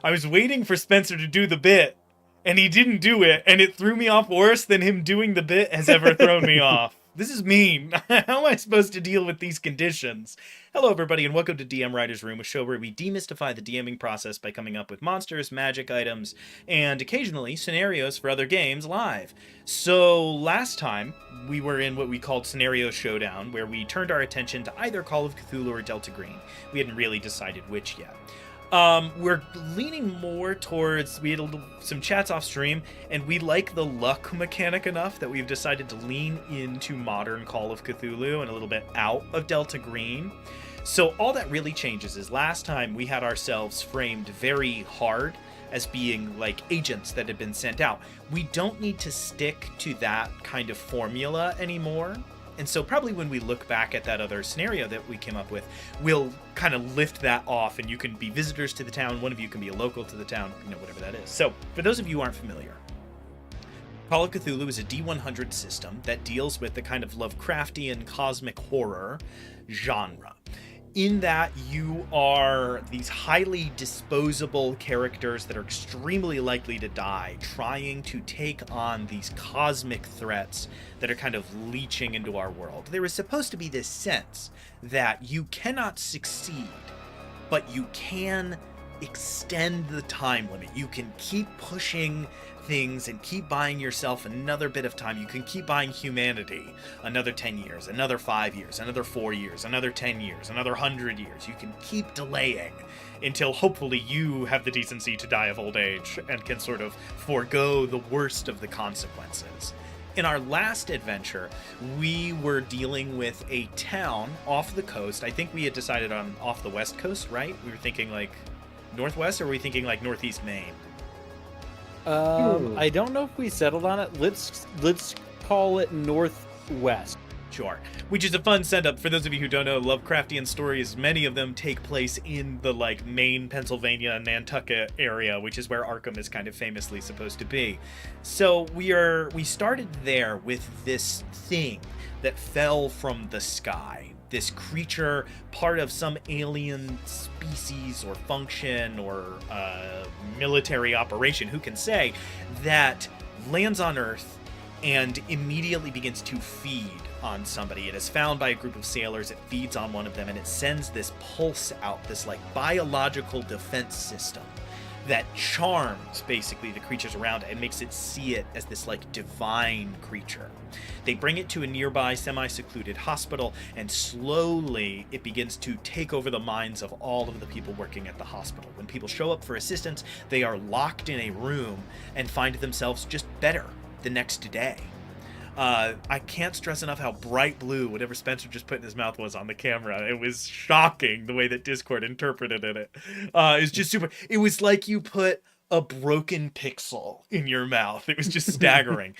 I was waiting for Spencer to do the bit, and he didn't do it, and it threw me off worse than him doing the bit has ever thrown me off. This is mean. How am I supposed to deal with these conditions? Hello, everybody, and welcome to DM Writer's Room, a show where we demystify the DMing process by coming up with monsters, magic items, and occasionally scenarios for other games live. So last time, we were in what we called Scenario Showdown, where we turned our attention to either Call of Cthulhu or Delta Green. We hadn't really decided which yet. We're leaning more towards, we had some chats off stream, and we like the luck mechanic enough that we've decided to lean into modern Call of Cthulhu and a little bit out of Delta Green. So all that really changes is last time we had ourselves framed very hard as being like agents that had been sent out. We don't need to stick to that kind of formula anymore. And so probably when we look back at that other scenario that we came up with, we'll kind of lift that off, and you can be visitors to the town. One of you can be a local to the town, whatever that is. So for those of you who aren't familiar, Call of Cthulhu is a D100 system that deals with the kind of Lovecraftian cosmic horror genre. In that you are these highly disposable characters that are extremely likely to die, trying to take on these cosmic threats that are kind of leeching into our world. There is supposed to be this sense that you cannot succeed, but you can extend the time limit. You can keep pushing things and keep buying yourself another bit of time. You can keep buying humanity another 10 years, another 5 years, another 4 years, another 10 years, another 100 years. You can keep delaying until hopefully you have the decency to die of old age and can sort of forego the worst of the consequences. In our last adventure, we were dealing with a town off the coast. I think we had decided on off the west coast, right? We were thinking like northwest, or were we thinking like northeast Maine? I don't know if we settled on it. Let's call it northwest. Sure. Which is a fun setup. For those of you who don't know, Lovecraftian stories, many of them take place in the like Maine, Pennsylvania, Nantucket area, which is where Arkham is kind of famously supposed to be. So we started there with this thing that fell from the sky. This creature, part of some alien species or function or military operation, who can say, that lands on Earth and immediately begins to feed on somebody. It is found by a group of sailors, it feeds on one of them, and it sends this pulse out, this like biological defense system that charms basically the creatures around it and makes it see it as this like divine creature. They bring it to a nearby semi-secluded hospital, and slowly it begins to take over the minds of all of the people working at the hospital. When people show up for assistance, they are locked in a room and find themselves just better the next day. I can't stress enough how bright blue whatever Spencer just put in his mouth was on the camera. It was shocking the way that Discord interpreted it. It's just super. It was like you put a broken pixel in your mouth. It was just staggering.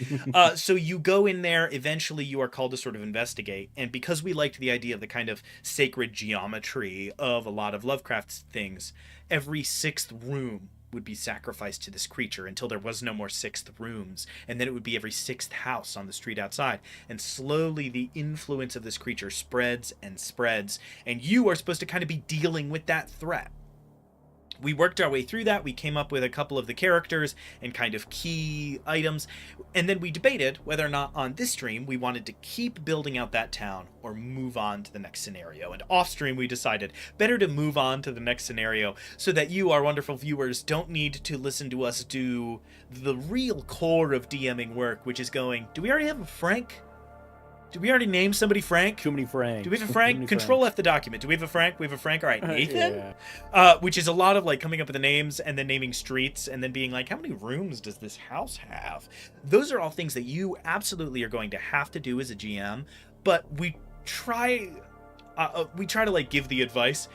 So you go in there, eventually you are called to sort of investigate, and because we liked the idea of the kind of sacred geometry of a lot of Lovecraft's things, every sixth room would be sacrificed to this creature until there was no more sixth rooms, and then it would be every sixth house on the street outside, and slowly the influence of this creature spreads and spreads, and you are supposed to kind of be dealing with that threat. We worked our way through that. We came up with a couple of the characters and kind of key items, and then we debated whether or not on this stream we wanted to keep building out that town or move on to the next scenario. And off stream we decided better to move on to the next scenario so that you, our wonderful viewers, don't need to listen to us do the real core of DMing work, which is going, do we already have a Frank? Did we already name somebody Frank? Too many Frank. Do we have a Frank? Control F the document. Do we have a Frank? We have a Frank. All right, Nathan? Yeah. Which is a lot of like coming up with the names and then naming streets and then being like, how many rooms does this house have? Those are all things that you absolutely are going to have to do as a GM, but we try to like give the advice.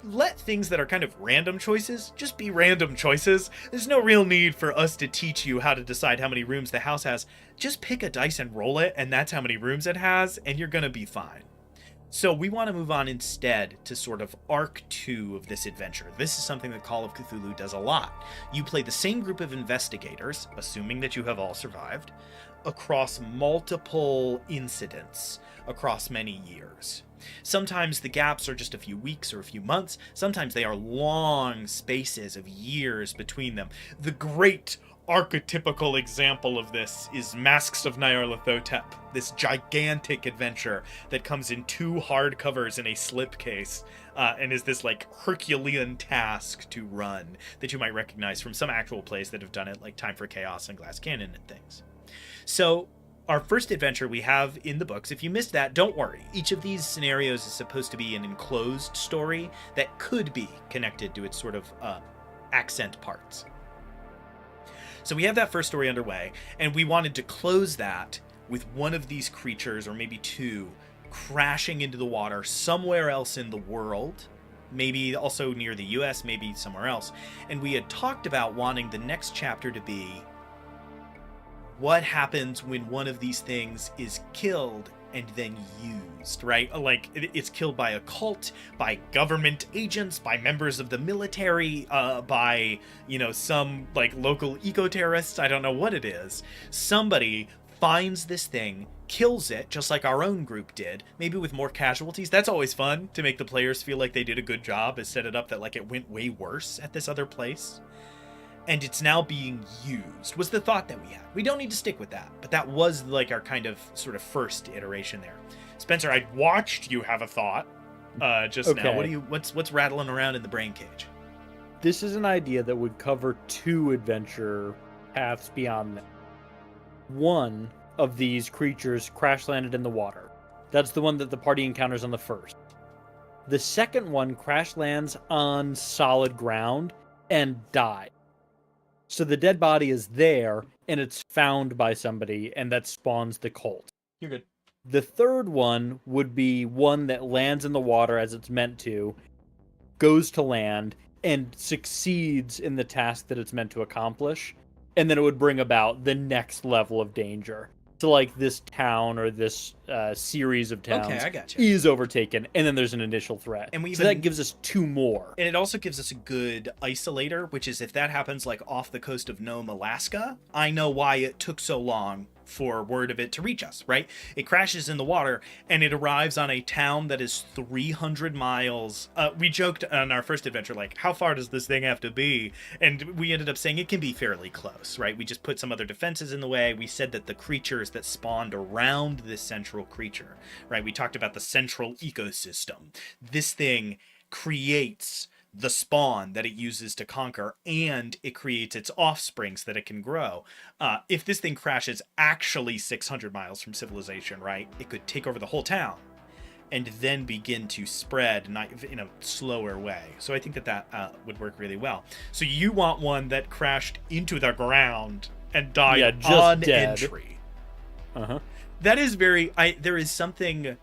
Let things that are kind of random choices just be random choices. There's no real need for us to teach you how to decide how many rooms the house has. Just pick a dice and roll it, and that's how many rooms it has, and you're gonna be fine. So we want to move on instead to sort of Arc 2 of this adventure. This is something that Call of Cthulhu does a lot. You play the same group of investigators, assuming that you have all survived, across multiple incidents across many years. Sometimes the gaps are just a few weeks or a few months. Sometimes they are long spaces of years between them. The great archetypical example of this is Masks of Nyarlathotep, this gigantic adventure that comes in 2 hardcovers in a slipcase, and is this like Herculean task to run that you might recognize from some actual plays that have done it, like Time for Chaos and Glass Cannon and things. So our first adventure we have in the books, if you missed that, don't worry. Each of these scenarios is supposed to be an enclosed story that could be connected to its sort of accent parts. So we have that first story underway, and we wanted to close that with one of these creatures, or maybe 2, crashing into the water somewhere else in the world, maybe also near the US, maybe somewhere else. And we had talked about wanting the next chapter to be what happens when one of these things is killed and then used, right? Like, it's killed by a cult, by government agents, by members of the military, by, some, like, local eco-terrorists. I don't know what it is. Somebody finds this thing, kills it, just like our own group did, maybe with more casualties. That's always fun, to make the players feel like they did a good job and set it up that, like, it went way worse at this other place. And it's now being used, was the thought that we had. We don't need to stick with that, but that was like our kind of sort of first iteration there. Spencer, I watched you have a thought just now. What's rattling around in the brain cage? This is an idea that would cover 2 adventure paths beyond that. One of these creatures crash landed in the water. That's the one that the party encounters on the first. The second one crash lands on solid ground and dies. So the dead body is there, and it's found by somebody, and that spawns the cult. You're good. The third one would be one that lands in the water as it's meant to, goes to land, and succeeds in the task that it's meant to accomplish, and then it would bring about the next level of danger. So, like, this town or this series of towns is overtaken, and then there's an initial threat. And so that gives us 2 more. And it also gives us a good isolator, which is if that happens, like, off the coast of Nome, Alaska, I know why it took so long for word of it to reach us, right? It crashes in the water, and it arrives on a town that is 300 miles. We joked on our first adventure, like, how far does this thing have to be? And we ended up saying it can be fairly close, right? We just put some other defenses in the way. We said that the creatures that spawned around this central creature, right? We talked about the central ecosystem. This thing creates the spawn that it uses to conquer, and it creates its offsprings that it can grow. If this thing crashes actually 600 miles from civilization, right, it could take over the whole town and then begin to spread in a slower way. So I think that would work really well. So you want one that crashed into the ground and died on entry. That is there is something...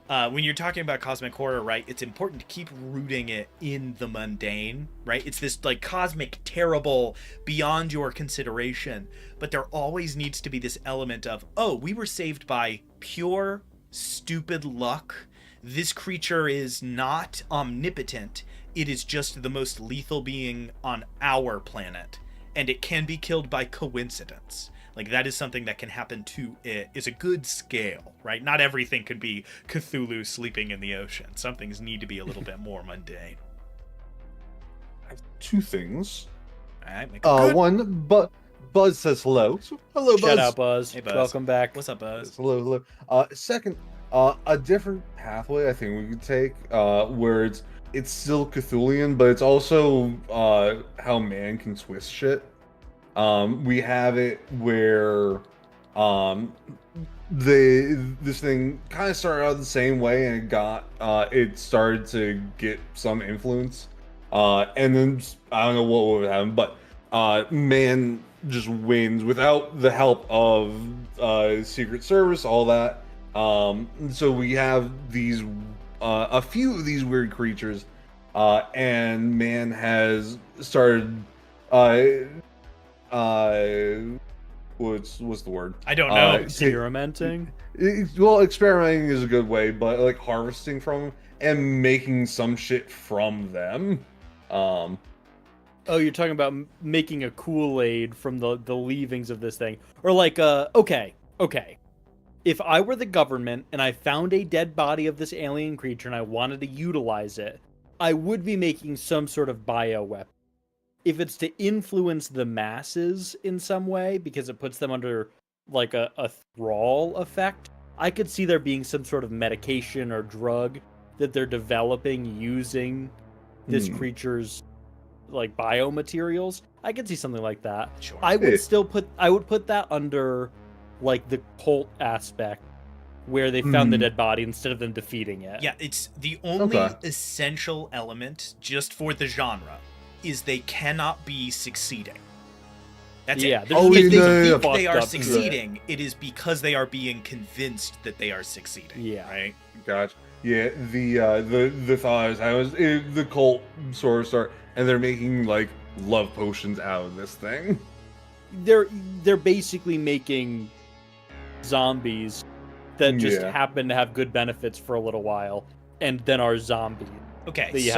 when you're talking about cosmic horror, right, it's important to keep rooting it in the mundane, right? It's this, like, cosmic, terrible, beyond your consideration, but there always needs to be this element of, oh, we were saved by pure, stupid luck. This creature is not omnipotent. It is just the most lethal being on our planet, and it can be killed by coincidence. Like, that is something that can happen to it, is a good scale, right? Not everything could be Cthulhu sleeping in the ocean. Some things need to be a little bit more mundane. I have 2 things. All right, make it good. One, Buzz says hello. So, hello, Buzz. Shout out, Buzz. Hey, Buzz. Welcome back. What's up, Buzz? Hello. Second, a different pathway I think we could take, where it's still Cthulian, but it's also how man can twist shit. We have it where this thing kind of started out the same way, and it started to get some influence, and then I don't know what would happen, but man just wins without the help of Secret Service, all that. So we have these a few of these weird creatures, and man has started what's the word? I don't know. Experimenting? Well, experimenting is a good way, but like harvesting from them and making some shit from them. Oh, you're talking about making a Kool-Aid from the leavings of this thing. Or like, okay. If I were the government and I found a dead body of this alien creature and I wanted to utilize it, I would be making some sort of bioweapon. If it's to influence the masses in some way, because it puts them under like a thrall effect, I could see there being some sort of medication or drug that they're developing using this creature's like biomaterials. I could see something like that. Sure. I would put that under like the cult aspect where they found the dead body instead of them defeating it. Yeah, it's the only essential element just for the genre is they cannot be succeeding. That's it. If they are succeeding, it is because they are being convinced that they are succeeding. Yeah. Right? Gotcha. Yeah, the thought I was the cult sort of start, and they're making like love potions out of this thing. They're basically making zombies that just happen to have good benefits for a little while, and then are zombies. Okay,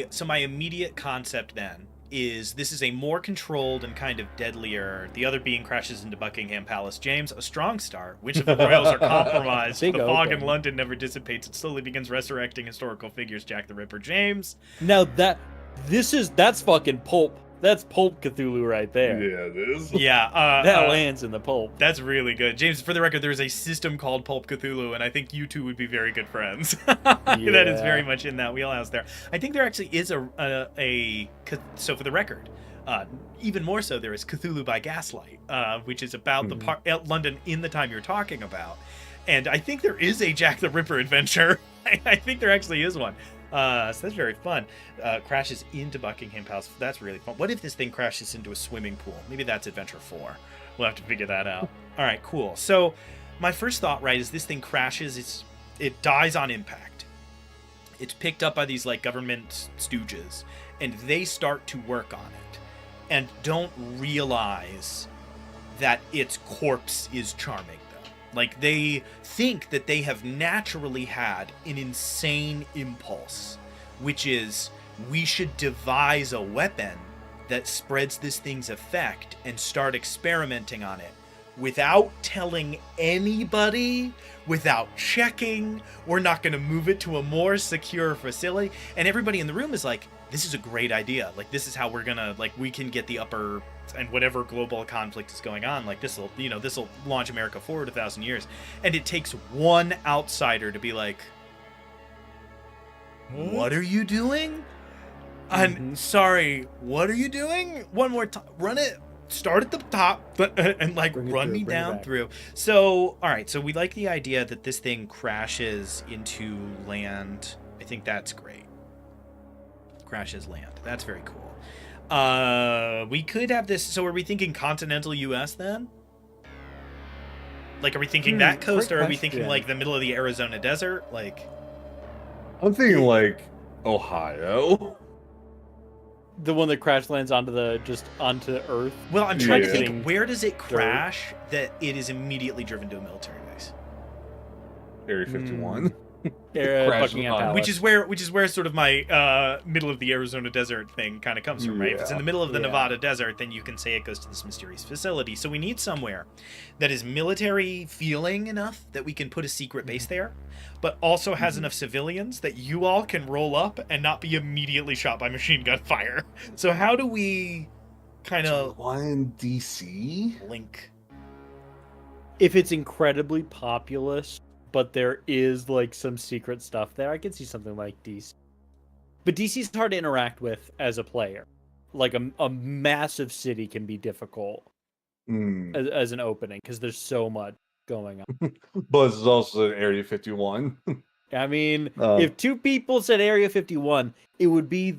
so my immediate concept then is this is a more controlled and kind of deadlier. The other being crashes into Buckingham Palace. James, a strong start. Which of the royals are compromised? The fog in London never dissipates. It slowly begins resurrecting historical figures. Jack the Ripper. James. Now that's fucking pulp. That's pulp Cthulhu right there. Yeah, it is. Yeah. That lands in the pulp. That's really good. James, for the record, there's a system called Pulp Cthulhu, and I think you two would be very good friends. That is very much in that wheelhouse there. I think there actually is so for the record, even more so, there is Cthulhu by Gaslight, which is about the London in the time you're talking about. And I think there is a Jack the Ripper adventure. I think there actually is one. So that's very fun. Crashes into Buckingham Palace. That's really fun. What if this thing crashes into a swimming pool? Maybe that's Adventure 4. We'll have to figure that out. All right, cool. So my first thought, right, is this thing crashes. It dies on impact. It's picked up by these like government stooges, and they start to work on it, and don't realize that its corpse is charming them. Like, they think that they have naturally had an insane impulse, which is, we should devise a weapon that spreads this thing's effect and start experimenting on it without telling anybody, without checking. We're not going to move it to a more secure facility. And everybody in the room is like, this is a great idea. Like, this is how we're going to, like, we can get the upper, and whatever global conflict is going on, like, this'll launch America forward 1,000 years. And it takes one outsider to be like, what are you doing? I'm sorry, what are you doing? One more time, run it. Start at the top, and like run me down through. So, all right. So we like the idea that this thing crashes into land. I think that's great. Crashes land. That's very cool. We could have this. So are we thinking continental U.S. then? Like, are we thinking that coast, or are we thinking like the middle of the Arizona desert? Like, I'm thinking like Ohio. The one that crash lands onto Earth. Well, I'm trying to think, where does it crash that it is immediately driven to a military base? Area 51. Buckingham Palace. Which is where sort of my middle of the Arizona desert thing kind of comes from, right? If it's in the middle of the Nevada desert, then you can say it goes to this mysterious facility. So we need somewhere that is military feeling enough that we can put a secret base there, but also has enough civilians that you all can roll up and not be immediately shot by machine gun fire. So how do we kind of one DC link? If it's incredibly populous, but there is like some secret stuff there, I could see something like DC. But DC's hard to interact with as a player. Like a massive city can be difficult as an opening because there's so much going on. But it's also Area 51. I mean, if two people said Area 51, it would be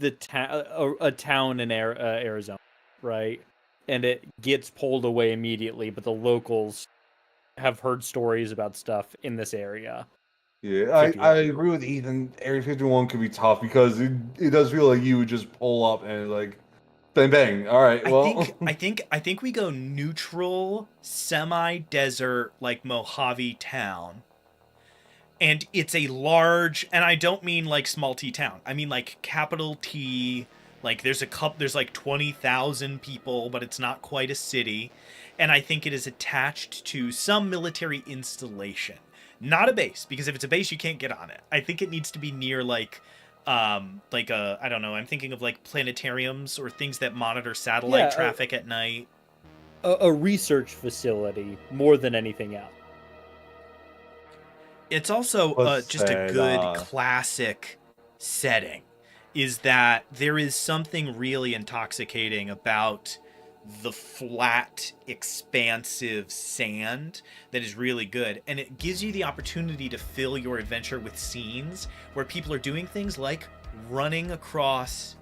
a town in Arizona, right? And it gets pulled away immediately, but the locals have heard stories about stuff in this area. Yeah, I agree with Ethan. Area 51 could be tough because it does feel like you would just pull up and like bang bang. All right, well, I think we go neutral, semi-desert, like Mojave town, and it's a large, and I don't mean like small T town. I mean like capital T, Like there's like 20,000 people, but it's not quite a city. And I think it is attached to some military installation. Not a base, because if it's a base, you can't get on it. I think it needs to be near like a, I don't know, I'm thinking of like planetariums or things that monitor satellite traffic at night. A research facility more than anything else. It's also just a good classic setting, is that there is something really intoxicating about the flat, expansive sand that is really good. And it gives you the opportunity to fill your adventure with scenes where people are doing things like running across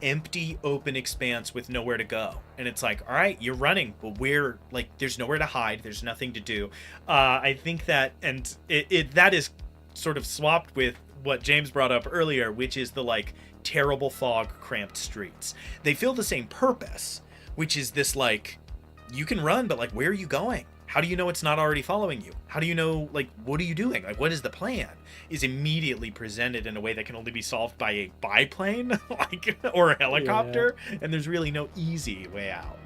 empty, open expanse with nowhere to go. And it's like, all right, you're running, but where, like, there's nowhere to hide. There's nothing to do. I think that, and that is sort of swapped with what James brought up earlier, which is the like terrible fog, cramped streets. They feel the same purpose, which is this like, you can run, but like, where are you going? How do you know it's not already following you? How do you know, like, what are you doing? Like, what is the plan? Is immediately presented in a way that can only be solved by a biplane, like, or a helicopter. Yeah. And there's really no easy way out.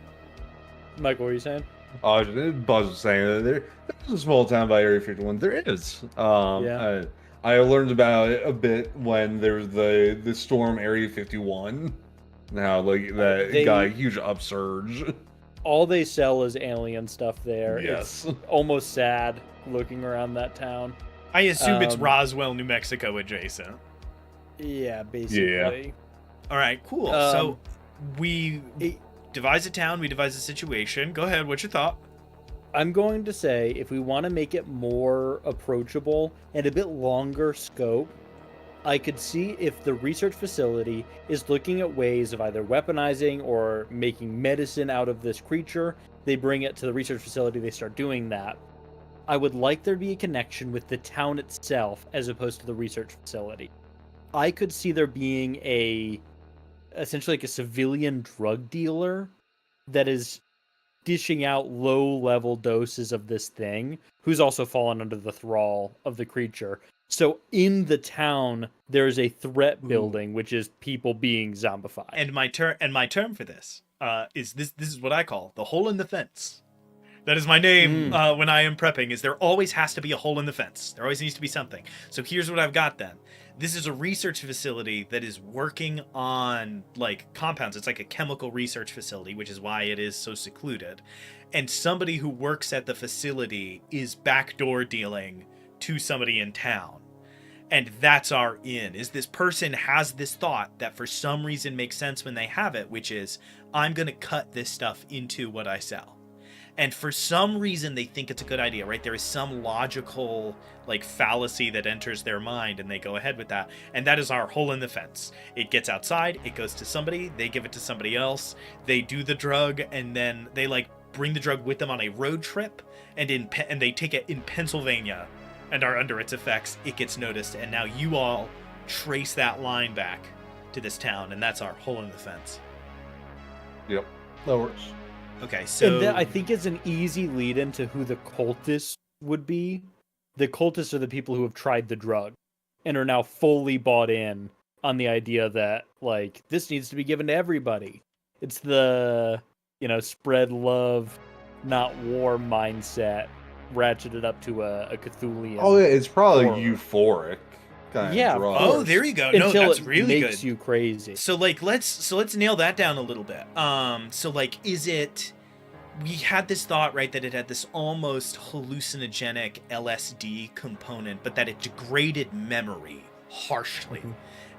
Michael, what were you saying? Buzz was saying that there's a small town by Area 51. There is. I learned about it a bit when there was the storm Area 51. Now, like, that got a huge upsurge. All they sell is alien stuff there. Yes. It's almost sad looking around that town. I assume it's Roswell, New Mexico adjacent. Yeah, basically. Yeah. All right, cool. So we devise a town, we devise a situation. Go ahead, what's your thought? I'm going to say, if we want to make it more approachable and a bit longer scope, I could see if the research facility is looking at ways of either weaponizing or making medicine out of this creature. They bring it to the research facility, they start doing that. I would like there to be a connection with the town itself as opposed to the research facility. I could see there being essentially like a civilian drug dealer that is dishing out low-level doses of this thing, who's also fallen under the thrall of the creature. So in the town, there's a threat building, which is people being zombified. And my term for this is this is what I call the hole in the fence. That is my name when I am prepping, is there always has to be a hole in the fence. There always needs to be something. So here's what I've got then. This is a research facility that is working on like compounds. It's like a chemical research facility, which is why it is so secluded. And somebody who works at the facility is backdoor dealing to somebody in town. And that's our in, is this person has this thought that for some reason makes sense when they have it, which is, I'm going to cut this stuff into what I sell. And for some reason, they think it's a good idea, right? There is some logical, like, fallacy that enters their mind, and they go ahead with that. And that is our hole in the fence. It gets outside, it goes to somebody, they give it to somebody else, they do the drug, and then they, like, bring the drug with them on a road trip, and they take it in Pennsylvania, and are under its effects. It gets noticed, and now you all trace that line back to this town, and that's our hole in the fence. Yep, that works. Okay, so... And that, I think, is an easy lead into who the cultists would be. The cultists are the people who have tried the drug and are now fully bought in on the idea that, like, this needs to be given to everybody. It's the, spread love, not war mindset, ratcheted up to a Cthulhu. Oh, yeah, it's probably euphoric kind of drug. Oh, there you go. No, that's really good. Makes you crazy. So let's nail that down a little bit. Is it? We had this thought, right, that it had this almost hallucinogenic LSD component, but that it degraded memory harshly,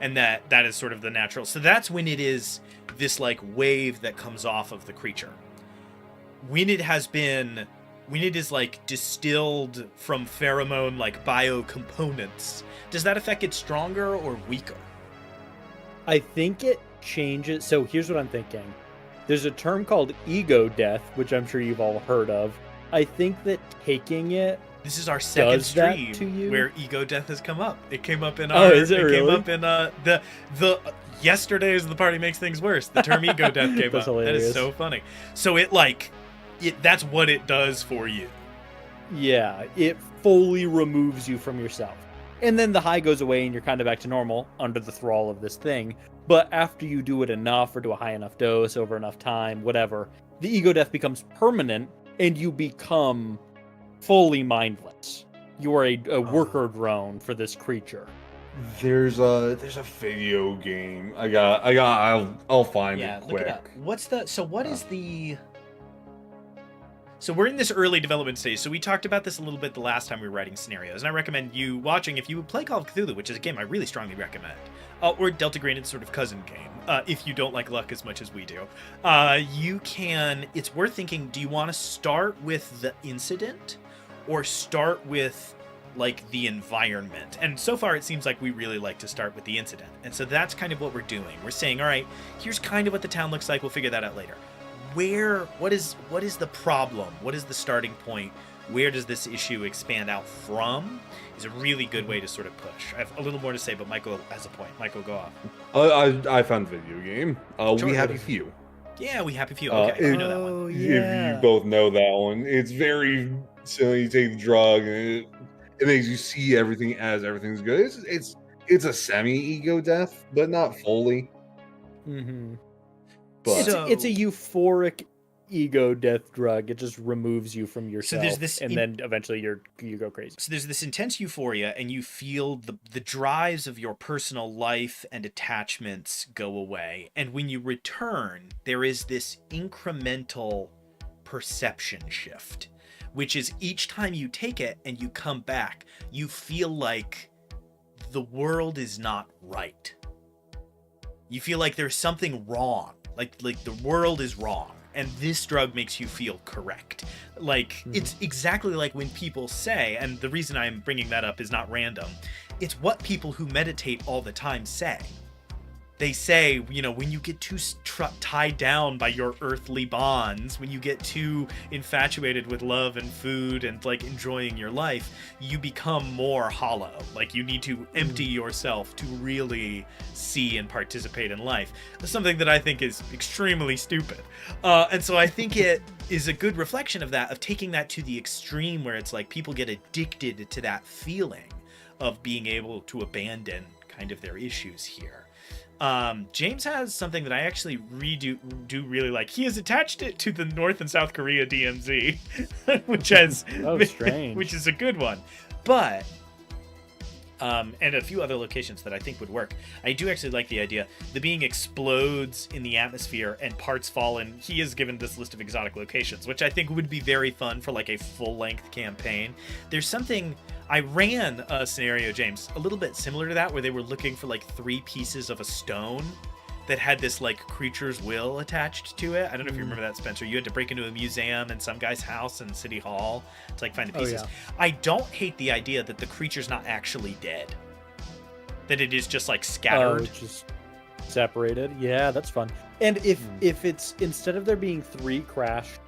and that is sort of the natural. So that's when it is this like wave that comes off of the creature. When it is like distilled from pheromone like bio components, does that affect it stronger or weaker? I think it changes. So here's what I'm thinking. There's a term called ego death, which I'm sure you've all heard of. I think that taking it, this is our second stream where ego death has come up. It came up in our. Oh, is it really? Came up in the yesterday's The Party Makes Things Worse. The term ego death came up. Hilarious. That is so funny. So that's what it does for you. Yeah, it fully removes you from yourself. And then the high goes away and you're kind of back to normal under the thrall of this thing. But after you do it enough or do a high enough dose over enough time, whatever, the ego death becomes permanent and you become fully mindless. You are a worker drone for this creature. There's a video game. I'll find it quick. Look it up. So we're in this early development stage. So we talked about this a little bit the last time we were writing scenarios, and I recommend you watching if you play Call of Cthulhu, which is a game I really strongly recommend, or Delta Green, it's sort of cousin game. If you don't like luck as much as we do, it's worth thinking, do you want to start with the incident or start with like the environment? And so far it seems like we really like to start with the incident. And so that's kind of what we're doing. We're saying, all right, here's kind of what the town looks like. We'll figure that out later. What is the problem? What is the starting point? Where does this issue expand out from? Is a really good way to sort of push. I have a little more to say, but Michael has a point. Michael, go off. I found video game. Sure. We Happy Few. Yeah, We Happy Few. Okay, I know that one. Yeah. If you both know that one, it's very silly. You take the drug, and it makes you see everything as everything's good. It's a semi-ego death, but not fully. Mm-hmm. But It's a euphoric ego death drug. It just removes you from yourself, there's this then eventually you go crazy. So there's this intense euphoria, and you feel the drives of your personal life and attachments go away. And when you return, there is this incremental perception shift, which is each time you take it and you come back, you feel like the world is not right. You feel like there's something wrong. Like the world is wrong, and this drug makes you feel correct. Like, it's exactly like when people say, and the reason I'm bringing that up is not random, it's what people who meditate all the time say. They say, you know, when you get too tied down by your earthly bonds, when you get too infatuated with love and food and like enjoying your life, you become more hollow. Like, you need to empty yourself to really see and participate in life. That's something that I think is extremely stupid. And so I think it is a good reflection of that, of taking that to the extreme where it's like people get addicted to that feeling of being able to abandon kind of their issues here. James has something that I actually do really like. He has attached it to the North and South Korea DMZ, which is a good one. But and a few other locations that I think would work. I do actually like the idea. The being explodes in the atmosphere and parts fall in. He has given this list of exotic locations, which I think would be very fun for like a full-length campaign. There's something... I ran a scenario, James, a little bit similar to that, where they were looking for like 3 pieces of a stone that had this like creature's will attached to it. I don't know if you remember that, Spencer. You had to break into a museum and some guy's house and City Hall to like find the pieces. I don't hate the idea that the creature's not actually dead. That it is just like scattered. Just separated. Yeah, that's fun. And if it's, instead of there being 3 crashed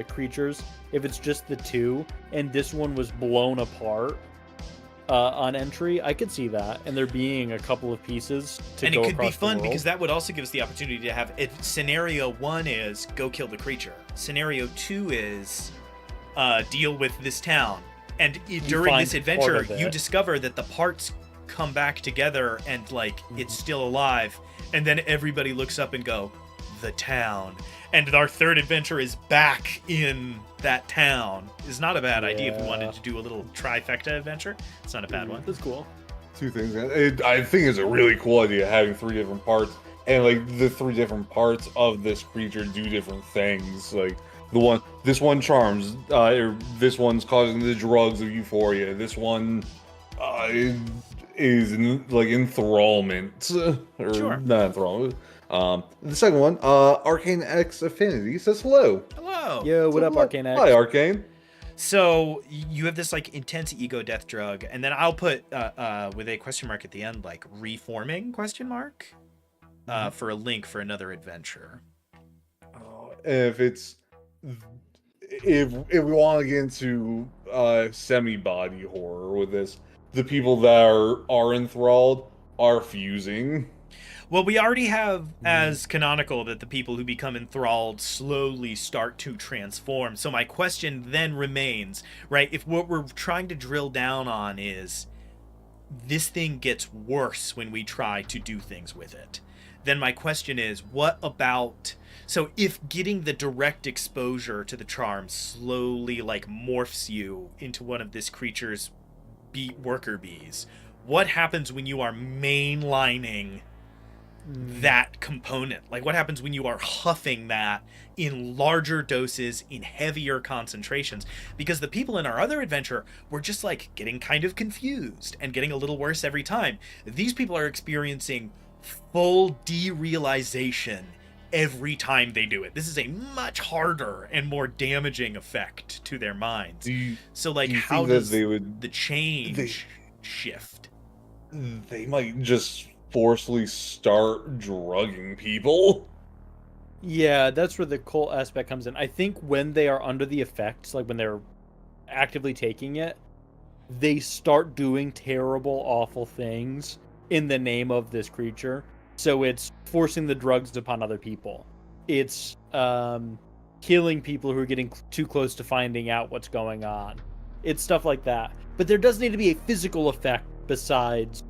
creatures, if it's just the 2 and this one was blown apart on entry, I could see that, and there being a couple of pieces to and go it could be across the fun world. because that would also give us the opportunity to have it. Scenario 1 is go kill the creature. Scenario 2 is deal with this town, and during this adventure you discover that the parts come back together and like it's still alive, and then everybody looks up and go, the town. And our third adventure is back in that town. Is not a bad idea if we wanted to do a little trifecta adventure. It's not a bad one. That's cool. 2 things. I think it's a really cool idea having 3 different parts, and like the 3 different parts of this creature do different things. Like this one charms, this one's causing the drugs of euphoria. This one is like enthrallment, or Sure. not enthrallment. The second one, Arcane X Affinity says hello. Hello. Yo, what up, Arcane X? Hi, Arcane. So you have this like intense ego death drug, and then I'll put with a question mark at the end, like reforming question mark, for a link for another adventure. If we want to get into semi-body horror with this, the people that are enthralled are fusing. Well, we already have as canonical that the people who become enthralled slowly start to transform. So my question then remains, right? If what we're trying to drill down on is this thing gets worse when we try to do things with it, then my question is, what about... So if getting the direct exposure to the charm slowly like morphs you into one of this creature's worker bees, what happens when you are mainlining that component? Like, what happens when you are huffing that in larger doses, in heavier concentrations? Because the people in our other adventure were just like getting kind of confused and getting a little worse every time. These people are experiencing full derealization every time they do it. This is a much harder and more damaging effect to their minds. So like, how does the change shift? They might just forcefully start drugging people. Yeah, that's where the cult aspect comes in. I think when they are under the effects, like when they're actively taking it, they start doing terrible, awful things in the name of this creature. So it's forcing the drugs upon other people. It's killing people who are getting too close to finding out what's going on. It's stuff like that. But there does need to be a physical effect besides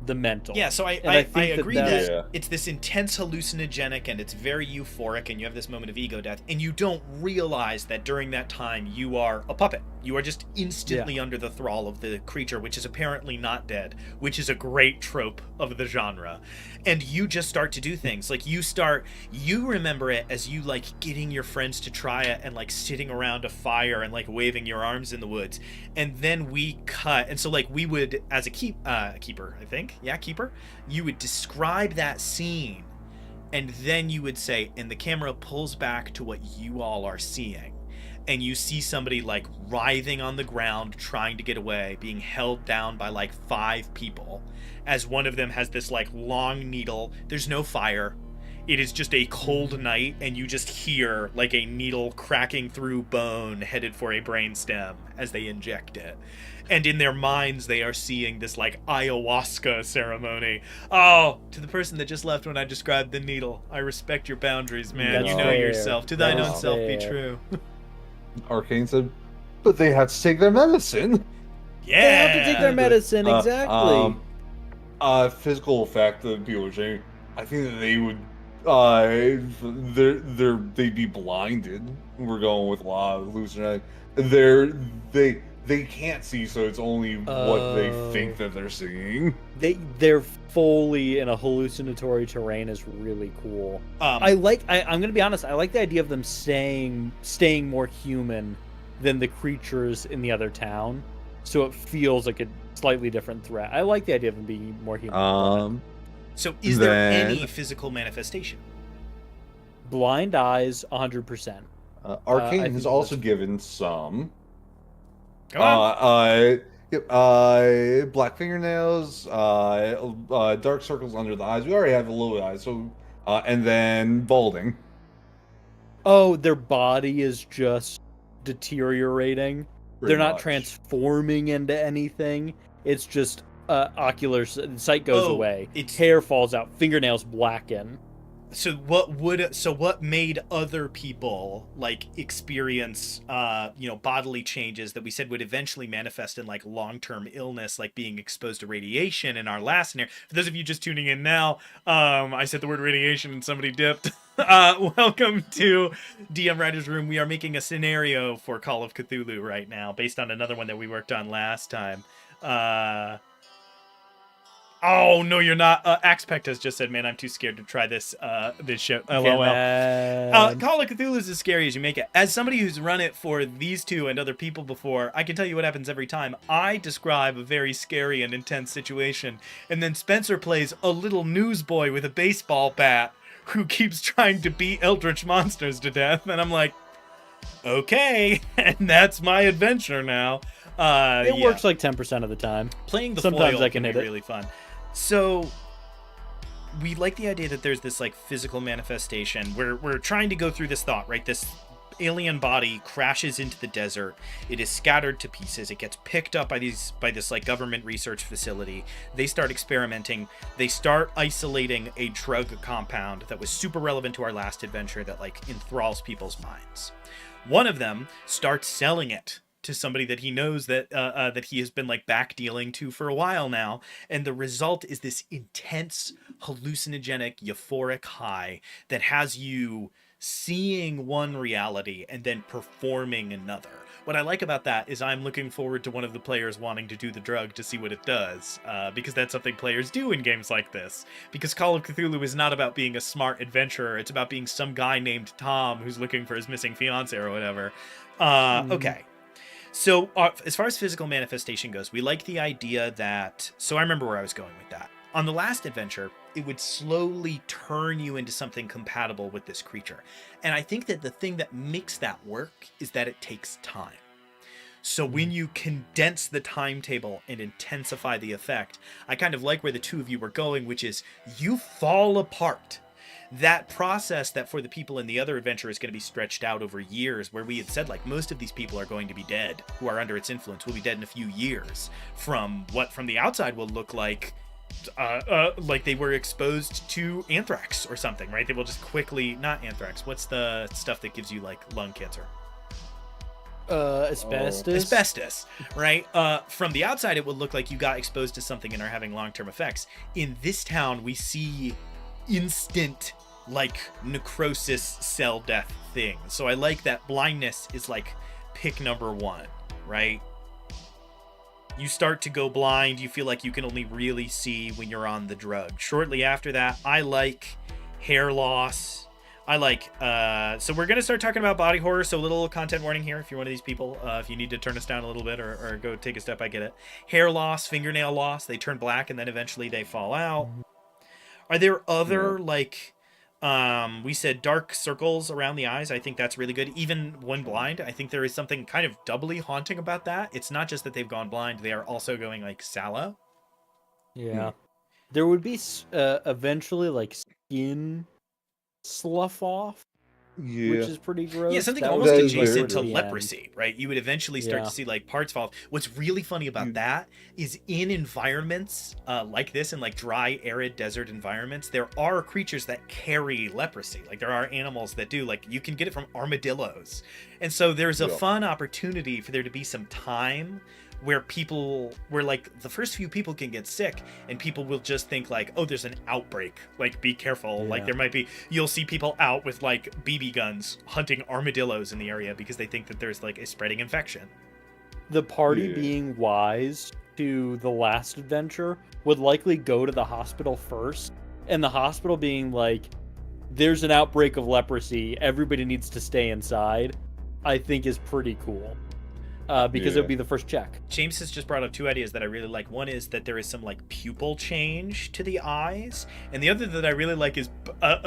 the mental. Yeah, so I agree that it's this intense hallucinogenic and it's very euphoric and you have this moment of ego death and you don't realize that during that time you are a puppet. You are just instantly under the thrall of the creature, which is apparently not dead, which is a great trope of the genre. And you just start to do things. Like you remember it as you like getting your friends to try it and like sitting around a fire and like waving your arms in the woods. And then we cut. And so like we would, as a keeper, I think. Yeah, keeper. You would describe that scene and then you would say, and the camera pulls back to what you all are seeing. And you see somebody like writhing on the ground, trying to get away, being held down by like 5 people. As one of them has this like long needle. There's no fire. It is just a cold night, and you just hear like a needle cracking through bone headed for a brainstem as they inject it. And in their minds, they are seeing this like ayahuasca ceremony. Oh, to the person that just left when I described the needle, I respect your boundaries, man. That's you know fair. yourself. To thine own That's self be fair. true. Arcane said, but they had to take their medicine. Yeah. They have to take their medicine, exactly. Physical effect that people are saying, I think that they would, they'd be blinded. We're going with a lot of hallucinogenic. They can't see, so it's only what they think that they're seeing. They're fully in a hallucinatory terrain is really cool. I'm gonna be honest, I like the idea of them staying more human than the creatures in the other town, so it feels like a slightly different threat. I like the idea of them being more human. So is there any physical manifestation? Blind eyes, 100%. Arcane has also given some. Go on. Black fingernails, dark circles under the eyes. We already have a little bit of eyes, so and then balding. Oh, their body is just deteriorating. They're not transforming into anything. It's just ocular sight goes away. Hair falls out. Fingernails blacken. So what made other people like experience bodily changes that we said would eventually manifest in like long-term illness, like being exposed to radiation in our last scenario? For those of you just tuning in now, I said the word radiation and somebody dipped. Welcome to DM Writer's Room. We are making a scenario for Call of Cthulhu right now based on another one that we worked on last time. Oh, no, you're not. Axpect has just said, man, I'm too scared to try this show. LOL. Call of Cthulhu is as scary as you make it. As somebody who's run it for these two and other people before, I can tell you what happens every time. I describe a very scary and intense situation, and then Spencer plays a little newsboy with a baseball bat who keeps trying to beat eldritch monsters to death, and I'm like, okay, and that's my adventure now. It works like 10% of the time. Playing the Sometimes foil I can be hit it. really fun. So we like the idea that there's this like physical manifestation. We're trying to go through this thought, right? This alien body crashes into the desert. It is scattered to pieces. It gets picked up by this like government research facility. They start experimenting. They start isolating a drug compound that was super relevant to our last adventure that like enthralls people's minds. One of them starts selling it to somebody that he knows that that he has been like back dealing to for a while now, and the result is this intense hallucinogenic euphoric high that has you seeing one reality and then performing another. What I like about that is I'm looking forward to one of the players wanting to do the drug to see what it does, because that's something players do in games like this. Because Call of Cthulhu is not about being a smart adventurer, it's about being some guy named Tom who's looking for his missing fiance or whatever. Okay. So as far as physical manifestation goes, we like the idea that... So I remember where I was going with that. On the last adventure, it would slowly turn you into something compatible with this creature. And I think that the thing that makes that work is that it takes time. So when you condense the timetable and intensify the effect, I kind of like where the two of you were going, which is you fall apart. That process that for the people in the other adventure is going to be stretched out over years, where we had said like most of these people are going to be dead who are under its influence, will be dead in a few years from what from the outside will look like they were exposed to anthrax or something, right? They will just quickly, not anthrax, what's the stuff that gives you like lung cancer? Asbestos, right? From the outside it would look like you got exposed to something and are having long-term effects. In this town we see instant like necrosis cell death thing. So I like that blindness is like pick number one, right? You start to go blind, you feel like you can only really see when you're on the drug. Shortly after that, I like hair loss. I like so we're gonna start talking about body horror, so a little content warning here if you're one of these people. If you need to turn us down a little bit or go take a step, I get it. Hair loss, fingernail loss, they turn black and then eventually they fall out. Are there other, like, we said dark circles around the eyes? I think that's really good. Even when blind, I think there is something kind of doubly haunting about that. It's not just that they've gone blind, they are also going, like, sallow. Yeah. There would be eventually, like, skin slough off, which is pretty gross. Yeah, something that almost was adjacent to the leprosy, right? You would eventually start to see like parts fall off. What's really funny about that is in environments like this, in like dry, arid desert environments, there are creatures that carry leprosy. Like there are animals that do. Like you can get it from armadillos. And so there's a fun opportunity for there to be some time where like the first few people can get sick and people will just think like, oh, there's an outbreak, like be careful. Like there might be, you'll see people out with like BB guns hunting armadillos in the area because they think that there's like a spreading infection. The party being wise to the last adventure would likely go to the hospital first, and the hospital being like, there's an outbreak of leprosy, everybody needs to stay inside, I think is pretty cool. Because it would be the first check. James has just brought up two ideas that I really like. One is that there is some like pupil change to the eyes, and the other that I really like is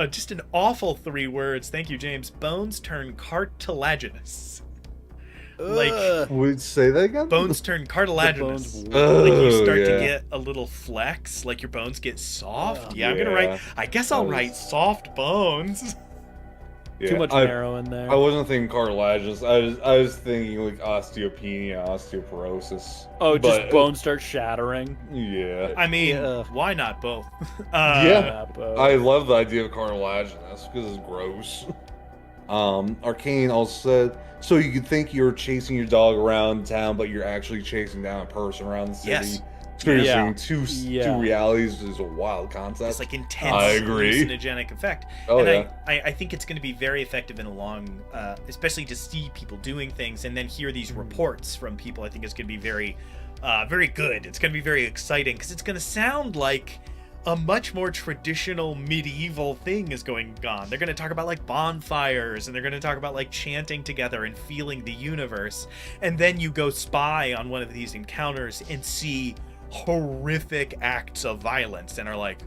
just an awful 3 words. Thank you, James. Bones turn cartilaginous. Like, would say that again? Bones turn cartilaginous. Like you start to get a little flex, like your bones get soft. I'm gonna write. I guess I'll write soft bones. Too much marrow in there. I wasn't thinking cartilaginous. I was thinking like osteopenia, osteoporosis. Oh, just bones start shattering. Yeah. I mean, why not both? Both. I love the idea of cartilaginous because it's gross. Arcane also said, so you could think you're chasing your dog around town, but you're actually chasing down a person around the city. Yes. Experiencing two realities is a wild concept. It's like intense hallucinogenic effect. I think it's going to be very effective in a long, especially to see people doing things and then hear these reports from people. I think it's going to be very, very good. It's going to be very exciting because it's going to sound like a much more traditional medieval thing is going on. They're going to talk about like bonfires and they're going to talk about like chanting together and feeling the universe. And then you go spy on one of these encounters and see horrific acts of violence and are like,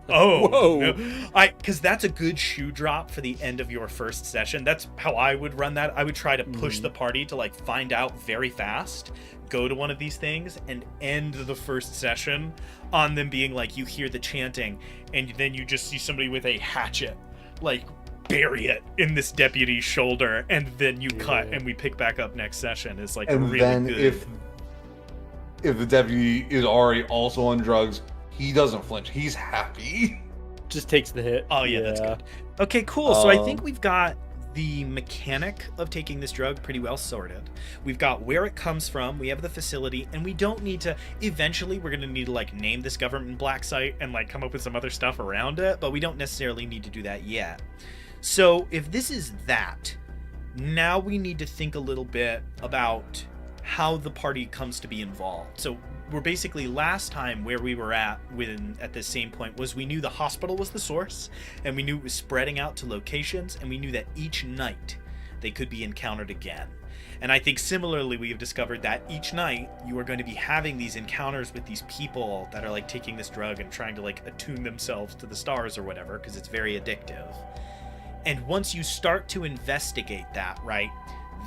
oh, because that's a good shoe drop for the end of your first session. That's how I would run that. I would try to push the party to like find out very fast, go to one of these things and end the first session on them being like, you hear the chanting and then you just see somebody with a hatchet like bury it in this deputy's shoulder, and then you cut Yeah. and we pick back up next session is like And really then good. if the deputy is already also on drugs, he doesn't flinch. He's happy. Just takes the hit. Oh yeah, that's good. Okay, cool. So I think Um, we've got the mechanic of taking this drug pretty well sorted. We've got where it comes from, we have the facility, and we don't need to, eventually we're going to need to like name this government black site and like come up with some other stuff around it, but we don't necessarily need to do that yet. So if this is that, now we need to think a little bit about how the party comes to be involved. So we're basically, last time where we were at this same point was we knew the hospital was the source, and we knew it was spreading out to locations, and we knew that each night they could be encountered again. And I think similarly we have discovered that each night you are going to be having these encounters with these people that are like taking this drug and trying to like attune themselves to the stars or whatever, because it's very addictive. And once you start to investigate that, right,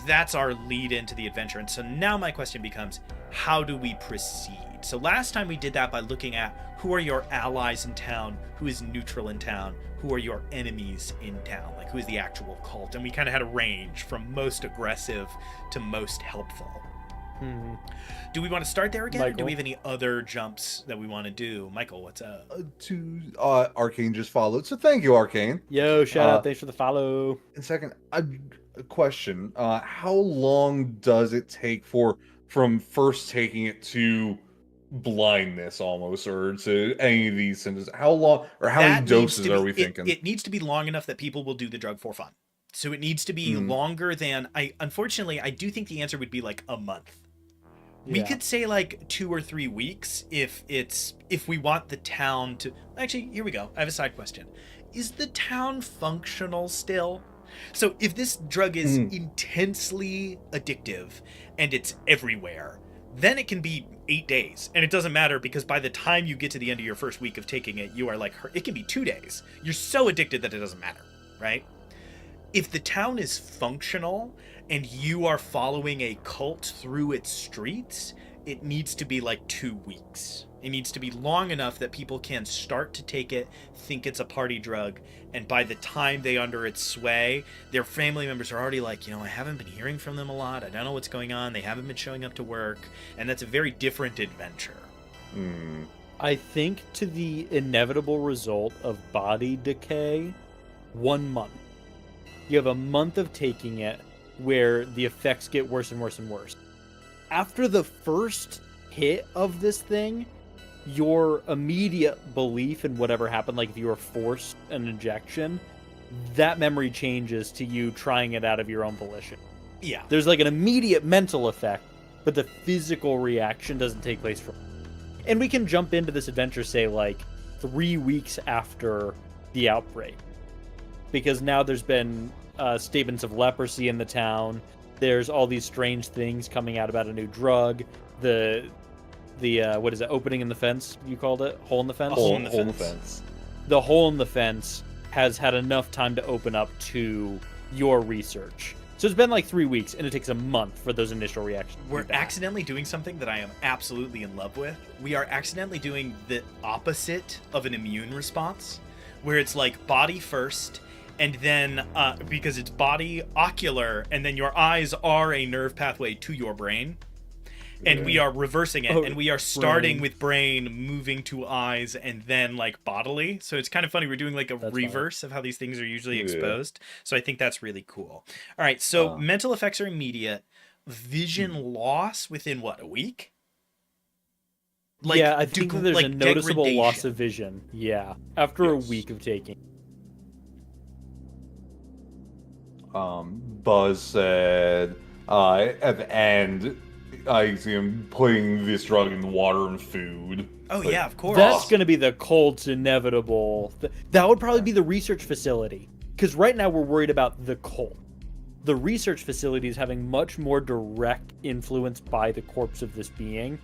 that's our lead into the adventure. And so now my question becomes, how do we proceed? So last time we did that by looking at who are your allies in town, who is neutral in town, who are your enemies in town, like who is the actual cult. And we kind of had a range from most aggressive to most helpful. Do we want to start there again, or do Michael? we have any other jumps that we want to do? Michael, what's up? Arcane just followed, so thank you, Arcane. Yo, shout out, thanks for the follow. And second, a question: how long does it take from first taking it to blindness, almost, or to any of these symptoms? How long, or how many That needs doses to are be- we thinking? It needs to be long enough that people will do the drug for fun. So it needs to be longer than unfortunately, I do think the answer would be like a month. We Yeah. could say like 2 or 3 weeks if we want the town to. Actually, here we go. I have a side question. Is the town functional still? So if this drug is intensely addictive and it's everywhere, then it can be 8 days, and it doesn't matter, because by the time you get to the end of your first week of taking it, you are like, it can be 2 days. You're so addicted that it doesn't matter, right? If the town is functional and you are following a cult through its streets, it needs to be like 2 weeks. It needs to be long enough that people can start to take it, think it's a party drug, and by the time they under its sway, their family members are already like, I haven't been hearing from them a lot. I don't know what's going on. They haven't been showing up to work, and that's a very different adventure. I think to the inevitable result of body decay, 1 month. You have a month of taking it where the effects get worse and worse and worse. After the first hit of this thing, your immediate belief in whatever happened, like if you were forced an injection, that memory changes to you trying it out of your own volition. Yeah. There's like an immediate mental effect, but the physical reaction doesn't take place for. And we can jump into this adventure, say, like 3 weeks after the outbreak, because now there's been statements of leprosy in the town. There's all these strange things coming out about a new drug. The what is it? Opening in the fence? You called it hole in the fence. Hole in the fence. fence. The hole in the fence has had enough time to open up to your research. So it's been like 3 weeks, and it takes a month for those initial reactions. to be We're back. accidentally doing something that I am absolutely in love with. We are accidentally doing the opposite of an immune response, where it's like body first, and then because it's body ocular, and then your eyes are a nerve pathway to your brain. And we are reversing it, and we are starting with brain, moving to eyes, and then like bodily. So it's kind of funny. We're doing like a reverse of how these things are usually exposed. So I think that's really cool. All right. So mental effects are immediate. Vision loss within what, a week? Like, yeah, I think that there's like a noticeable loss degradation. of vision. Yeah, after a week of taking. Buzz said at the end, I see him putting this drug in water and food. Oh Like, yeah, of course. That's going to be the cult's inevitable. That would probably be the research facility, because right now we're worried about the cult. The research facility is having much more direct influence by the corpse of this being.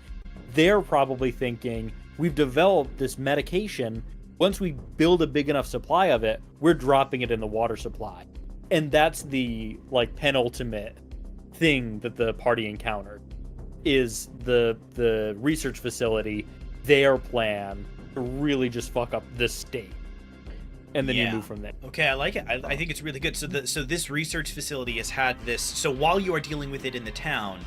They're probably thinking, we've developed this medication. Once we build a big enough supply of it, we're dropping it in the water supply. And that's the like penultimate thing that the party encountered, is the research facility, their plan to really just fuck up this state. and then you Yeah. move from there. Okay, I like it. I think it's really good. So this research facility has had this. So while you are dealing with it in the town,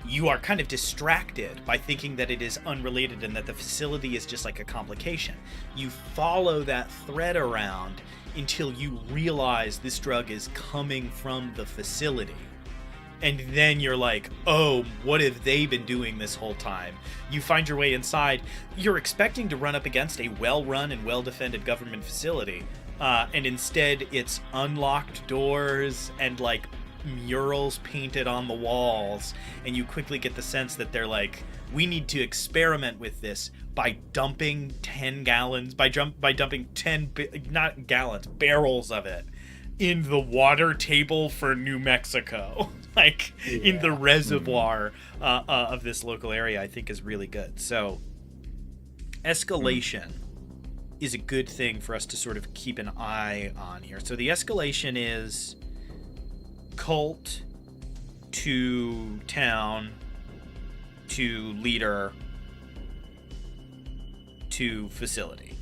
you are kind of distracted by thinking that it is unrelated and that the facility is just like a complication. You follow that thread around until you realize this drug is coming from the facility. And then you're like, oh, what have they been doing this whole time? You find your way inside. You're expecting to run up against a well-run and well-defended government facility. And instead, it's unlocked doors and, like, murals painted on the walls. And you quickly get the sense that they're like, we need to experiment with this by dumping 10 gallons, by dumping 10, not gallons, barrels of it in the water table for New Mexico. Like, in the reservoir of this local area, I think is really good. So, escalation is a good thing for us to sort of keep an eye on here. So the escalation is cult to town to leader to facility.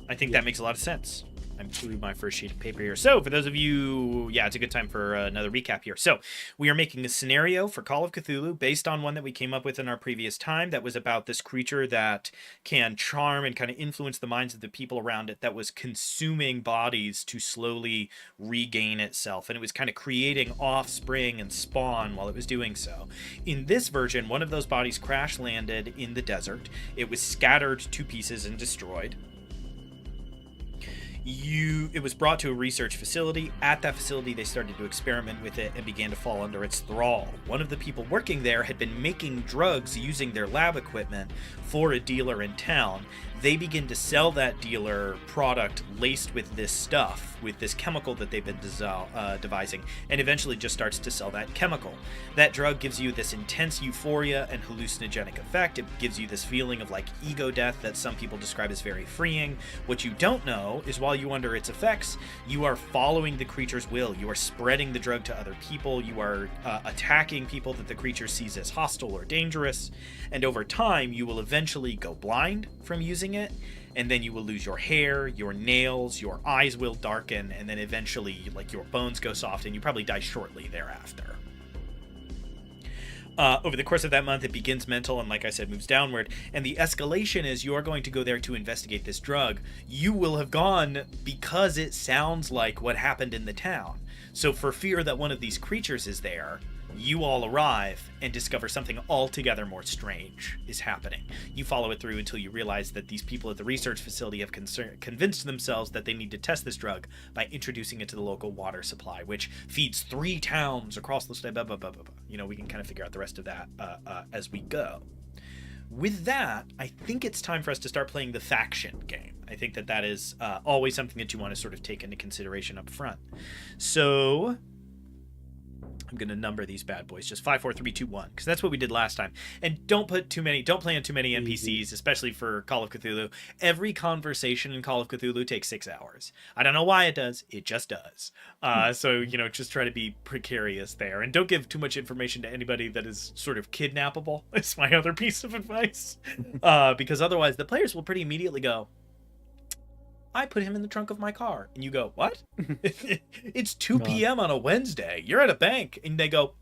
I think that makes a lot of sense. I'm through my first sheet of paper here. So for those of you, it's a good time for another recap here. So we are making a scenario for Call of Cthulhu based on one that we came up with in our previous time that was about this creature that can charm and kind of influence the minds of the people around it, that was consuming bodies to slowly regain itself. And it was kind of creating offspring and spawn while it was doing so. In this version, one of those bodies crash landed in the desert. It was scattered to pieces and destroyed. It was brought to a research facility. At that facility, they started to experiment with it and began to fall under its thrall. One of the people working there had been making drugs using their lab equipment for a dealer in town. They begin to sell that dealer product laced with this stuff, with this chemical that they've been devising, and eventually just starts to sell that chemical. That drug gives you this intense euphoria and hallucinogenic effect. It gives you this feeling of like ego death that some people describe as very freeing. What you don't know is while you're under its effects, you are following the creature's will. You are spreading the drug to other people. You are attacking people that the creature sees as hostile or dangerous. And over time, you will eventually go blind from using it, and then you will lose your hair, your nails, your eyes will darken, and then eventually like your bones go soft and you probably die shortly thereafter. Over the course of that month, it begins mental and, like I said, moves downward. And the escalation is you are going to go there to investigate this drug. You will have gone because it sounds like what happened in the town. So for fear that one of these creatures is there, you all arrive and discover something altogether more strange is happening. You follow it through until you realize that these people at the research facility have convinced themselves that they need to test this drug by introducing it to the local water supply, which feeds 3 towns across the state. You know, we can kind of figure out the rest of that as we go. With that, I think it's time for us to start playing the faction game. I think that is always something that you want to sort of take into consideration up front. So I'm going to number these bad boys just 5, 4, 3, 2, 1, because that's what we did last time. And don't play on too many NPCs, especially for Call of Cthulhu. Every conversation in Call of Cthulhu takes 6 hours. I don't know why it does. It just does. So, you know, just try to be precarious there. And don't give too much information to anybody that is sort of kidnappable. It's my other piece of advice. Because otherwise the players will pretty immediately go, I put him in the trunk of my car. And you go, what? It's 2 p.m. on a Wednesday. You're at a bank. And they go,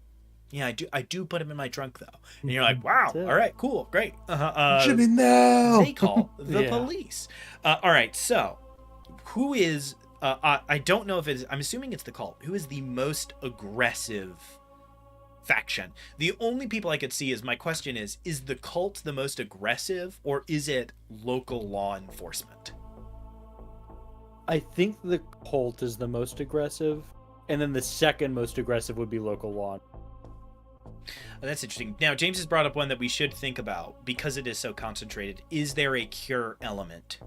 yeah, I do put him in my trunk, though. And you're like, wow, all right, cool, great. Jimmy, no! They call the police. All right, so who is, I don't know if it's, I'm assuming it's the cult. Who is the most aggressive faction? The only people I could see is, my question is the cult the most aggressive, or is it local law enforcement? I think the cult is the most aggressive, and then the second most aggressive would be local law. That's interesting. Now, James has brought up one that we should think about because it is so concentrated. Is there a cure element?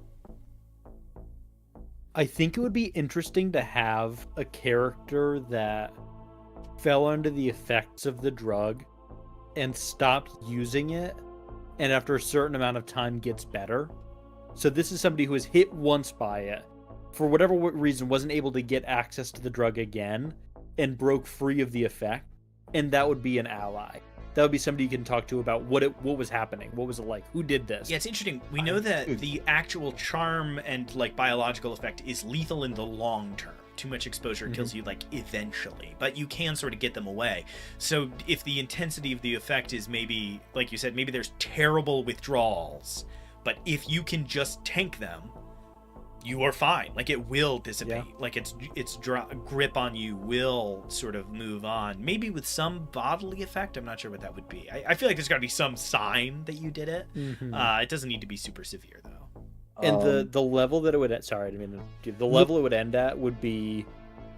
I think it would be interesting to have a character that fell under the effects of the drug and stopped using it, and after a certain amount of time gets better. So this is somebody who was hit once by it, for whatever reason wasn't able to get access to the drug again, and broke free of the effect, and that would be an ally. that would be somebody you can talk to about what was happening, what was it like, who did this. Yeah, it's interesting. We know that the actual charm and like biological effect is lethal in the long term. Too much exposure kills you like eventually, but you can sort of get them away. So if the intensity of the effect is maybe, like you said, maybe there's terrible withdrawals, but if you can just tank them, you are fine. Like it will dissipate. Yeah. Like its grip on you will sort of move on. Maybe with some bodily effect. I'm not sure what that would be. I feel like there's got to be some sign that you did it. It doesn't need to be super severe though. And the level that it would the level it would end at would be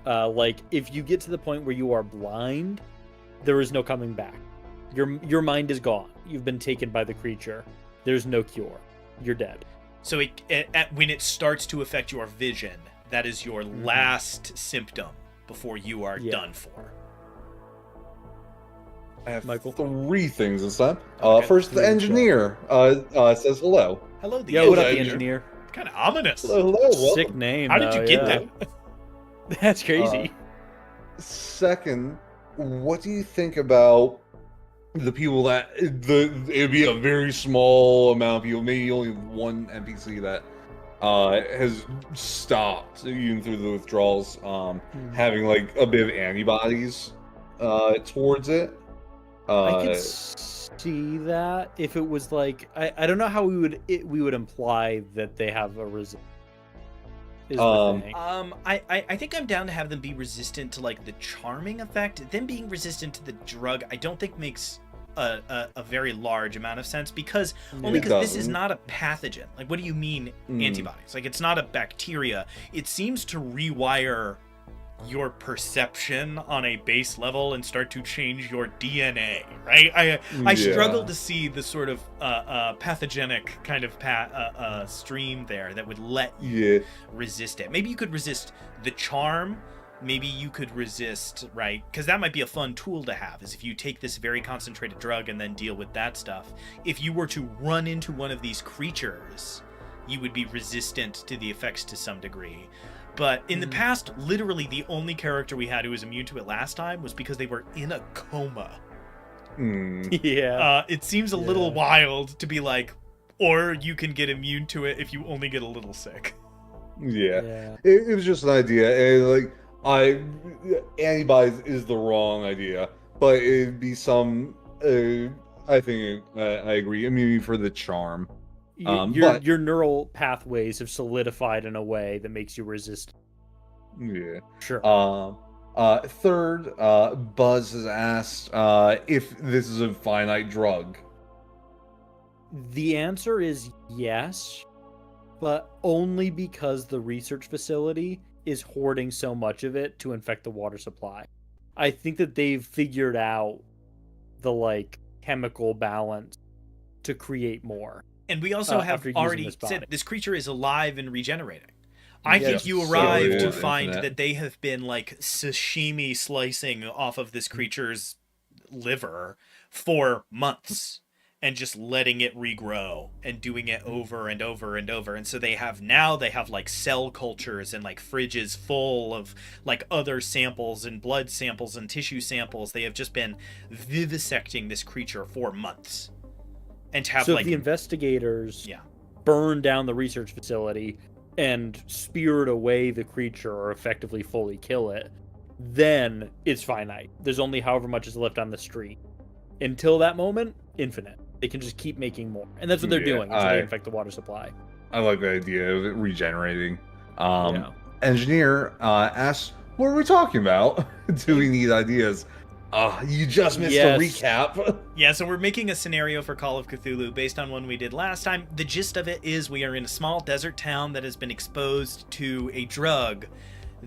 like if you get to the point where you are blind, there is no coming back. Your mind is gone. You've been taken by the creature. There's no cure. You're dead. So when it starts to affect your vision, that is your last symptom before you are done for. I have Michael? 3 things this time. Okay. First, the engineer says hello. Hello, the Yeah, what up, the engineer. engineer? Kind of ominous. Hello, welcome. Sick name. How did you though, get yeah. that? That's crazy. Second, what do you think about the people that it'd be a very small amount of people, maybe only one NPC that has stopped even through the withdrawals, having like a bit of antibodies towards it. I could see that if it was like I don't know how we would imply that they have a resistance. I think I'm down to have them be resistant to like the charming effect. Them being resistant to the drug, I don't think makes a very large amount of sense because this is not a pathogen. Like, what do you mean antibodies? Like, it's not a bacteria. It seems to rewire your perception on a base level and start to change your DNA, right? I struggle to see the sort of pathogenic kind of stream there that would let you resist it. Maybe you could resist the charm. Maybe you could resist, right? Because that might be a fun tool to have, is if you take this very concentrated drug and then deal with that stuff. If you were to run into one of these creatures, you would be resistant to the effects to some degree. But in the past, literally the only character we had who was immune to it last time was because they were in a coma. Yeah. It seems a little wild to be like, or you can get immune to it if you only get a little sick. Yeah. It was just an idea, and like antibodies is the wrong idea, but it'd be some. I think I agree. Immunity for the charm. Your neural pathways have solidified in a way that makes you resist. Yeah. Sure. Third, Buzz has asked if this is a finite drug. The answer is yes, but only because the research facility is hoarding so much of it to infect the water supply. I think that they've figured out the chemical balance to create more. And we also have already said this creature is alive and regenerating. I think you arrive to find that they have been sashimi slicing off of this creature's liver for months and just letting it regrow and doing it over and over and over. And so they have cell cultures and fridges full of other samples and blood samples and tissue samples. They have just been vivisecting this creature for months. And to have if the investigators burn down the research facility and spirit away the creature or effectively fully kill it, then it's finite. There's only however much is left on the street. Until that moment, infinite. They can just keep making more. And that's what they're doing until they infect the water supply. I like the idea of it regenerating. Engineer asks, what are we talking about? Do we need ideas? You just missed a recap. Yeah, so we're making a scenario for Call of Cthulhu based on one we did last time. The gist of it is we are in a small desert town that has been exposed to a drug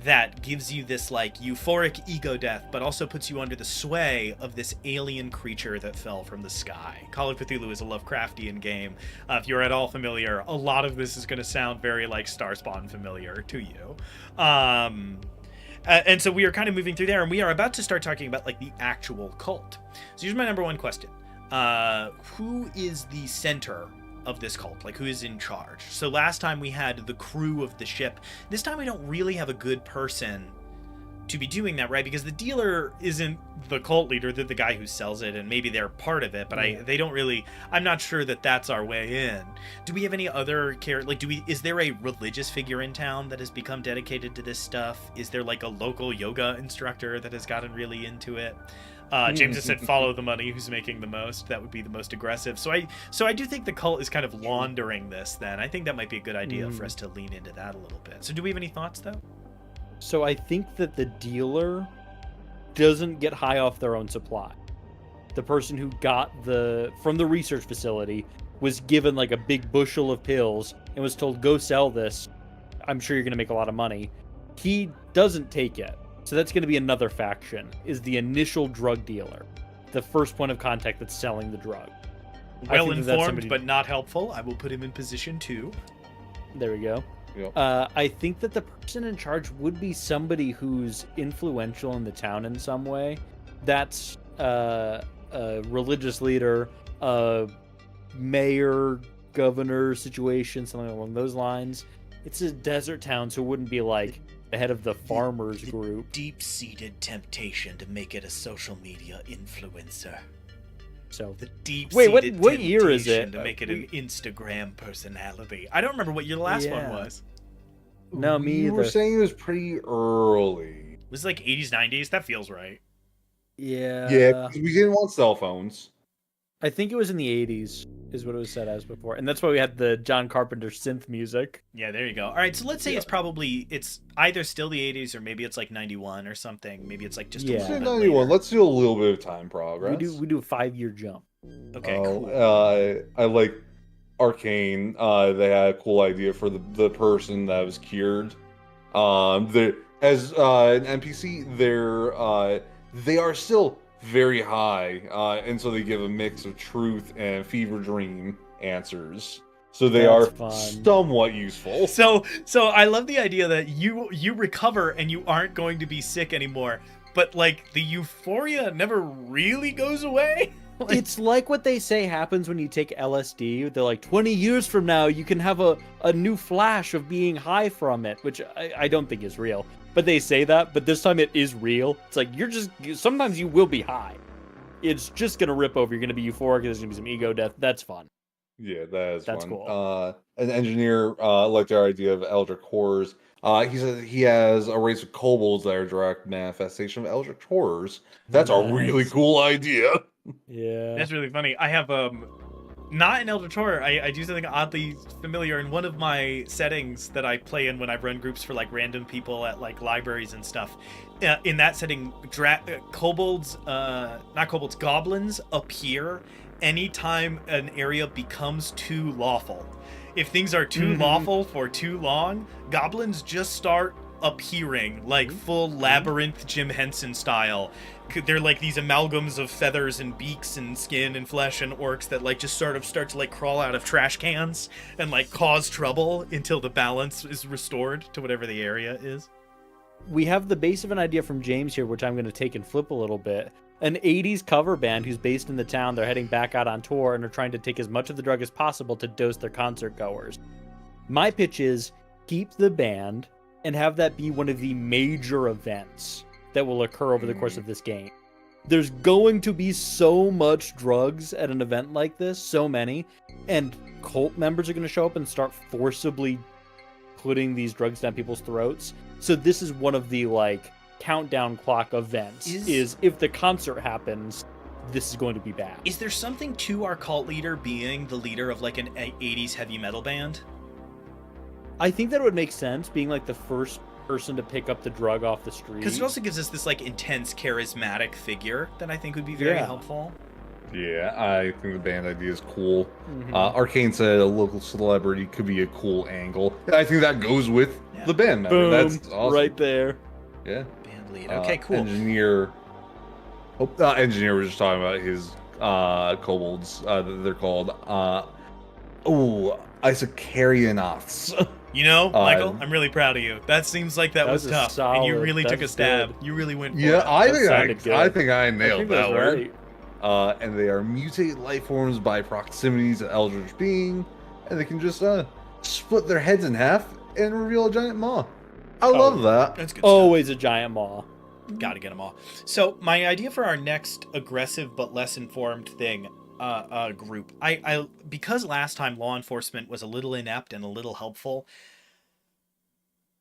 that gives you this euphoric ego death, but also puts you under the sway of this alien creature that fell from the sky. Call of Cthulhu is a Lovecraftian game. If you're at all familiar, a lot of this is going to sound very Starspawn familiar to you. And so we are kind of moving through there, and we are about to start talking about the actual cult. So here's my number one question. Who is the center of this cult? Who is in charge? So last time we had the crew of the ship. This time we don't really have a good person to be doing that, right? Because the dealer isn't the cult leader, they're the guy who sells it, and maybe they're part of it, but they don't really, I'm not sure that that's our way in. Do we have any other is there a religious figure in town that has become dedicated to this stuff? Is there like a local yoga instructor that has gotten really into it? James has said follow the money, who's making the most. That would be the most aggressive. So I do think the cult is kind of laundering this then. I think that might be a good idea for us to lean into that a little bit. So do we have any thoughts though? So I think that the dealer doesn't get high off their own supply. The person who got from the research facility was given like a big bushel of pills and was told, go sell this. I'm sure you're going to make a lot of money. He doesn't take it. So that's going to be another faction, is the initial drug dealer. The first point of contact that's selling the drug. Well informed, but not helpful. I will put him in position 2. There we go. Yep. I think that the person in charge would be somebody who's influential in the town in some way. That's a religious leader, a mayor, governor situation, something along those lines. It's a desert town, so it wouldn't be like the head of the farmers group. Deep-seated temptation to make it a social media influencer. So the deep-seated what year is it? To make it an Instagram personality. I don't remember what your last one was. No, me either. You were saying it was pretty early. Was it like 80s, 90s? That feels right. Yeah. Yeah, because we didn't want cell phones. I think it was in the 80s, is what it was said as before. And that's why we had the John Carpenter synth music. Yeah, there you go. All right, so let's say it's either still the 80s or maybe it's like 91 or something. Maybe it's like just a little bit 91. later. Let's do a little bit of time progress. We do a 5-year jump. Okay, cool. I like Arcane. They had a cool idea for the person that was cured. As an NPC, they are still very high, and so they give a mix of truth and fever dream answers. So they are somewhat useful. So I love the idea that you recover and you aren't going to be sick anymore, but like the euphoria never really goes away. It's like what they say happens when you take LSD. They're like, 20 years from now, you can have a new flash of being high from it, which I don't think is real. But they say that, but this time it is real. It's like, sometimes you will be high. It's just going to rip over. You're going to be euphoric. There's going to be some ego death. That's fun. Yeah, that's fun. Cool. An engineer liked our idea of Eldritch Horrors. He says he has a race of kobolds that are a direct manifestation of Eldritch Horrors. That's a really cool idea. Yeah. That's really funny. I have not an Eldritch Horror. I do something oddly familiar in one of my settings that I play in when I run groups for like random people at like libraries and stuff. In that setting, goblins appear anytime an area becomes too lawful. If things are too lawful for too long, goblins just start appearing like full labyrinth Jim Henson style. They're like these amalgams of feathers and beaks and skin and flesh and orcs that like just sort of start to like crawl out of trash cans and like cause trouble until the balance is restored to whatever the area is. We have the base of an idea from James here, which I'm going to take and flip a little bit. An 80s cover band who's based in the town. They're heading back out on tour and are trying to take as much of the drug as possible to dose their concert goers. My pitch is keep the band and have that be one of the major events that will occur over the course of this game. There's going to be so much drugs at an event like this, so many, and cult members are going to show up and start forcibly putting these drugs down people's throats. So this is one of the like countdown clock events. Is if the concert happens, this is going to be bad. Is there something to our cult leader being the leader of like an 80s heavy metal band? I think that would make sense, being like the first person to pick up the drug off the street. Because it also gives us this like intense, charismatic figure that I think would be very helpful. Yeah, I think the band idea is cool. Arcane said a local celebrity could be a cool angle. I think that goes with the band member. Boom, that's awesome. Right there. Yeah. Band lead. Okay, cool. Engineer was just talking about his kobolds. They're called Isocarianoths. You know, Michael, I'm really proud of you. That seems like that was tough, and you really took a stab. Good. You really went for it. Yeah, I think I nailed that word. Right. And they are mutated life forms by proximity to Eldritch being, and they can just split their heads in half and reveal a giant maw. I love that. That's good Always a giant maw. Gotta get them all. So my idea for our next aggressive but less informed thing, group, I because last time law enforcement was a little inept and a little helpful.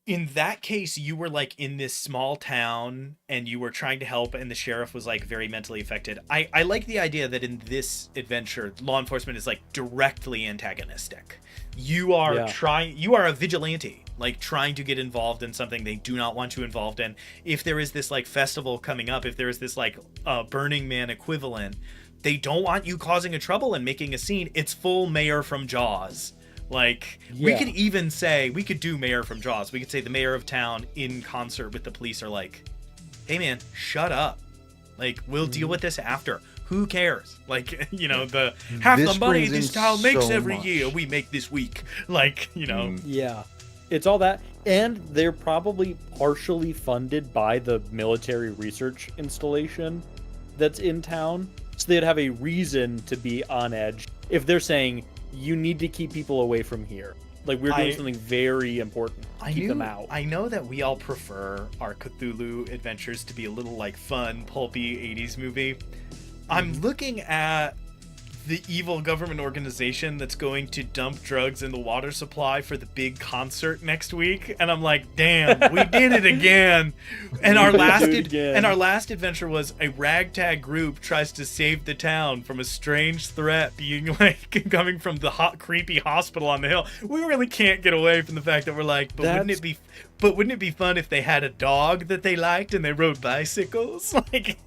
In that case, you were like in this small town and you were trying to help, and the sheriff was like very mentally affected. I like the idea that in this adventure, law enforcement is like directly antagonistic. You are you are a vigilante, like trying to get involved in something they do not want you involved in. If there is this like festival coming up, if there is this like Burning Man equivalent, they don't want you causing a trouble and making a scene. It's full Mayor from Jaws. Like, we could even say, we could do Mayor from Jaws. We could say the mayor of town in concert with the police are like, hey man, shut up. Like, we'll deal with this after. Who cares? Like, you know, the half the money this town makes every year, we make this week. Like, you know. Yeah. It's all that. And they're probably partially funded by the military research installation that's in town. So they'd have a reason to be on edge if they're saying, you need to keep people away from here. Like, we're doing something very important. Keep them out. I know that we all prefer our Cthulhu adventures to be a little, like, fun, pulpy 80s movie. I'm looking at the evil government organization that's going to dump drugs in the water supply for the big concert next week, and I'm like, damn, we did it again. And our last adventure was a ragtag group tries to save the town from a strange threat being like coming from the hot creepy hospital on the hill. We really can't get away from the fact that we're like, wouldn't it be fun if they had a dog that they liked and they rode bicycles? Like,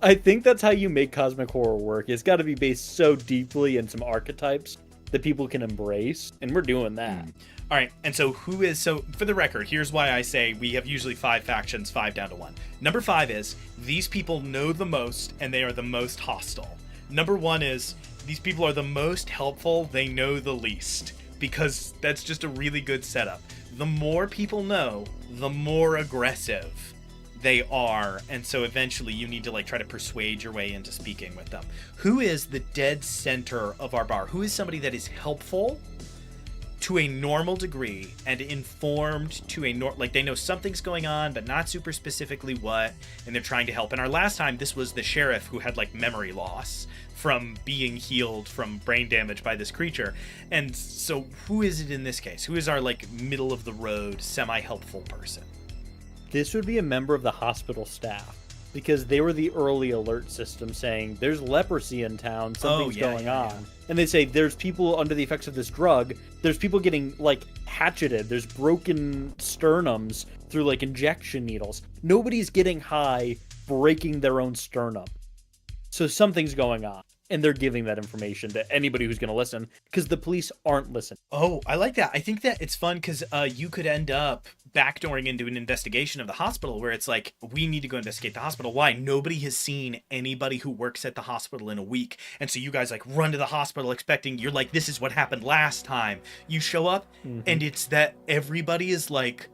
I think that's how you make cosmic horror work. It's got to be based so deeply in some archetypes that people can embrace, and we're doing that. All right, and so for the record, here's why I say we have usually 5 factions, 5 down to 1. Number 5 is these people know the most and they are the most hostile. Number 1 is these people are the most helpful, they know the least, because that's just a really good setup. The more people know, the more aggressive they are, and so eventually you need to like try to persuade your way into speaking with them. Who is the dead center of our bar? Who is somebody that is helpful to a normal degree and informed to a like they know something's going on but not super specifically what, and they're trying to help. And our last time this was the sheriff who had like memory loss from being healed from brain damage by this creature. And so who is it in this case? Who is our like middle of the road semi-helpful person? This would be a member of the hospital staff, because they were the early alert system saying there's leprosy in town, something's going on. And they say there's people under the effects of this drug, there's people getting like hatcheted, there's broken sternums through like injection needles. Nobody's getting high, breaking their own sternum. So something's going on. And they're giving that information to anybody who's going to listen, because the police aren't listening. Oh, I like that. I think that it's fun because you could end up backdooring into an investigation of the hospital where it's like, we need to go investigate the hospital. Why? Nobody has seen anybody who works at the hospital in a week. And so you guys like run to the hospital expecting, you're like, this is what happened last time. You show up and it's that everybody is like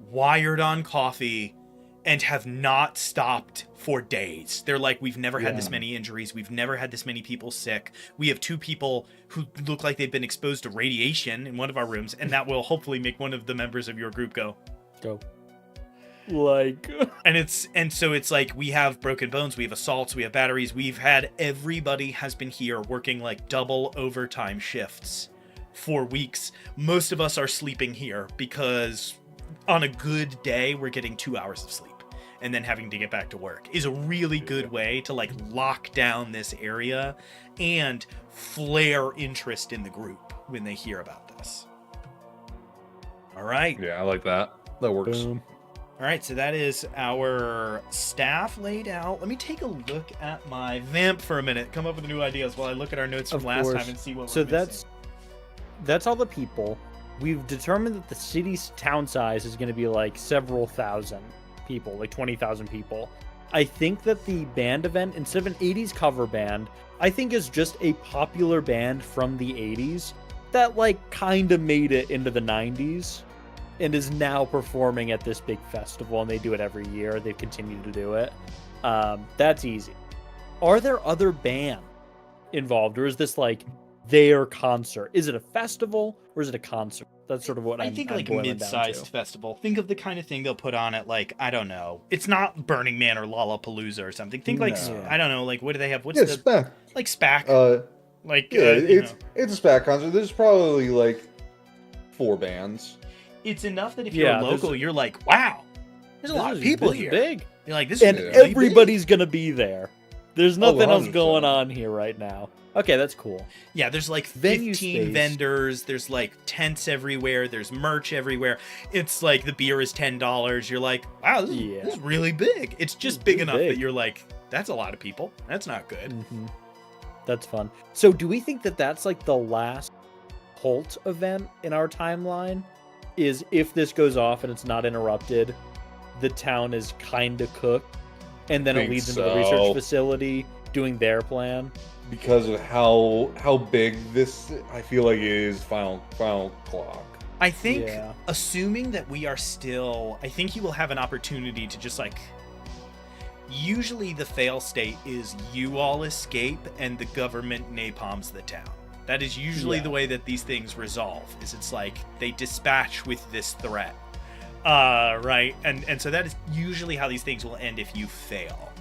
wired on coffee and have not stopped for days. They're like, we've never had this many injuries. We've never had this many people sick. We have 2 people who look like they've been exposed to radiation in one of our rooms, and that will hopefully make one of the members of your group go. Like, and so it's like, we have broken bones, we have assaults, we have batteries. We've had, everybody has been here working like double overtime shifts for weeks. Most of us are sleeping here because on a good day, we're getting 2 hours of sleep. And then having to get back to work is a really good way to like lock down this area and flare interest in the group when they hear about this. All right. Yeah, I like that. That works. Boom. All right, so that is our staff laid out. Let me take a look at my vamp for a minute. Come up with new ideas while I look at our notes from last time and see what we're missing. That's all the people. We've determined that the city's town size is going to be like several thousand people, like 20,000 people. I think that the band event, instead of an 80s cover band, I think is just a popular band from the 80s that like kind of made it into the 90s and is now performing at this big festival, and they do it every year. They've continued to do it. That's easy. Are there other bands involved, or is this like their concert? Is it a festival or is it a concert? That's sort of what I I'm think I'm like boiling down mid-sized to. festival. Think of the kind of thing they'll put on at like, I don't know. It's not Burning Man or Lollapalooza or something. Think like No. I don't know, like what do they have? What's Yeah, the SPAC. like SPAC? Like Yeah, you know. it's a SPAC concert. There's probably like 4 bands. It's enough that if Yeah, you're there's local, you're like, wow, there's a lot of people this is here. big. You're like, this And is really everybody's gonna be there. There's Oh, nothing else 100%. going on here right now. Okay, that's cool. big. Yeah, there's like Venue 15 space. vendors. There's like tents everywhere. There's merch everywhere. It's like the beer is $10. You're like, wow, this is really big. It's just big enough that you're like, that's a lot of people. That's not good. Mm-hmm. That's fun. So, do we think that that's like the last cult event in our timeline? Is if this goes off and it's not interrupted, the town is kind of cooked, and then it Think leads into the so. research facility doing their plan. Because of how big this, I feel like, is final clock. I think, Yeah. assuming that we are still, I think you will have an opportunity to just like. Usually, the fail state is you all escape and the government napalms the town. That is usually the way that these things resolve. Is it's like they dispatch with this threat, right? And so that is usually how these things will end if you fail.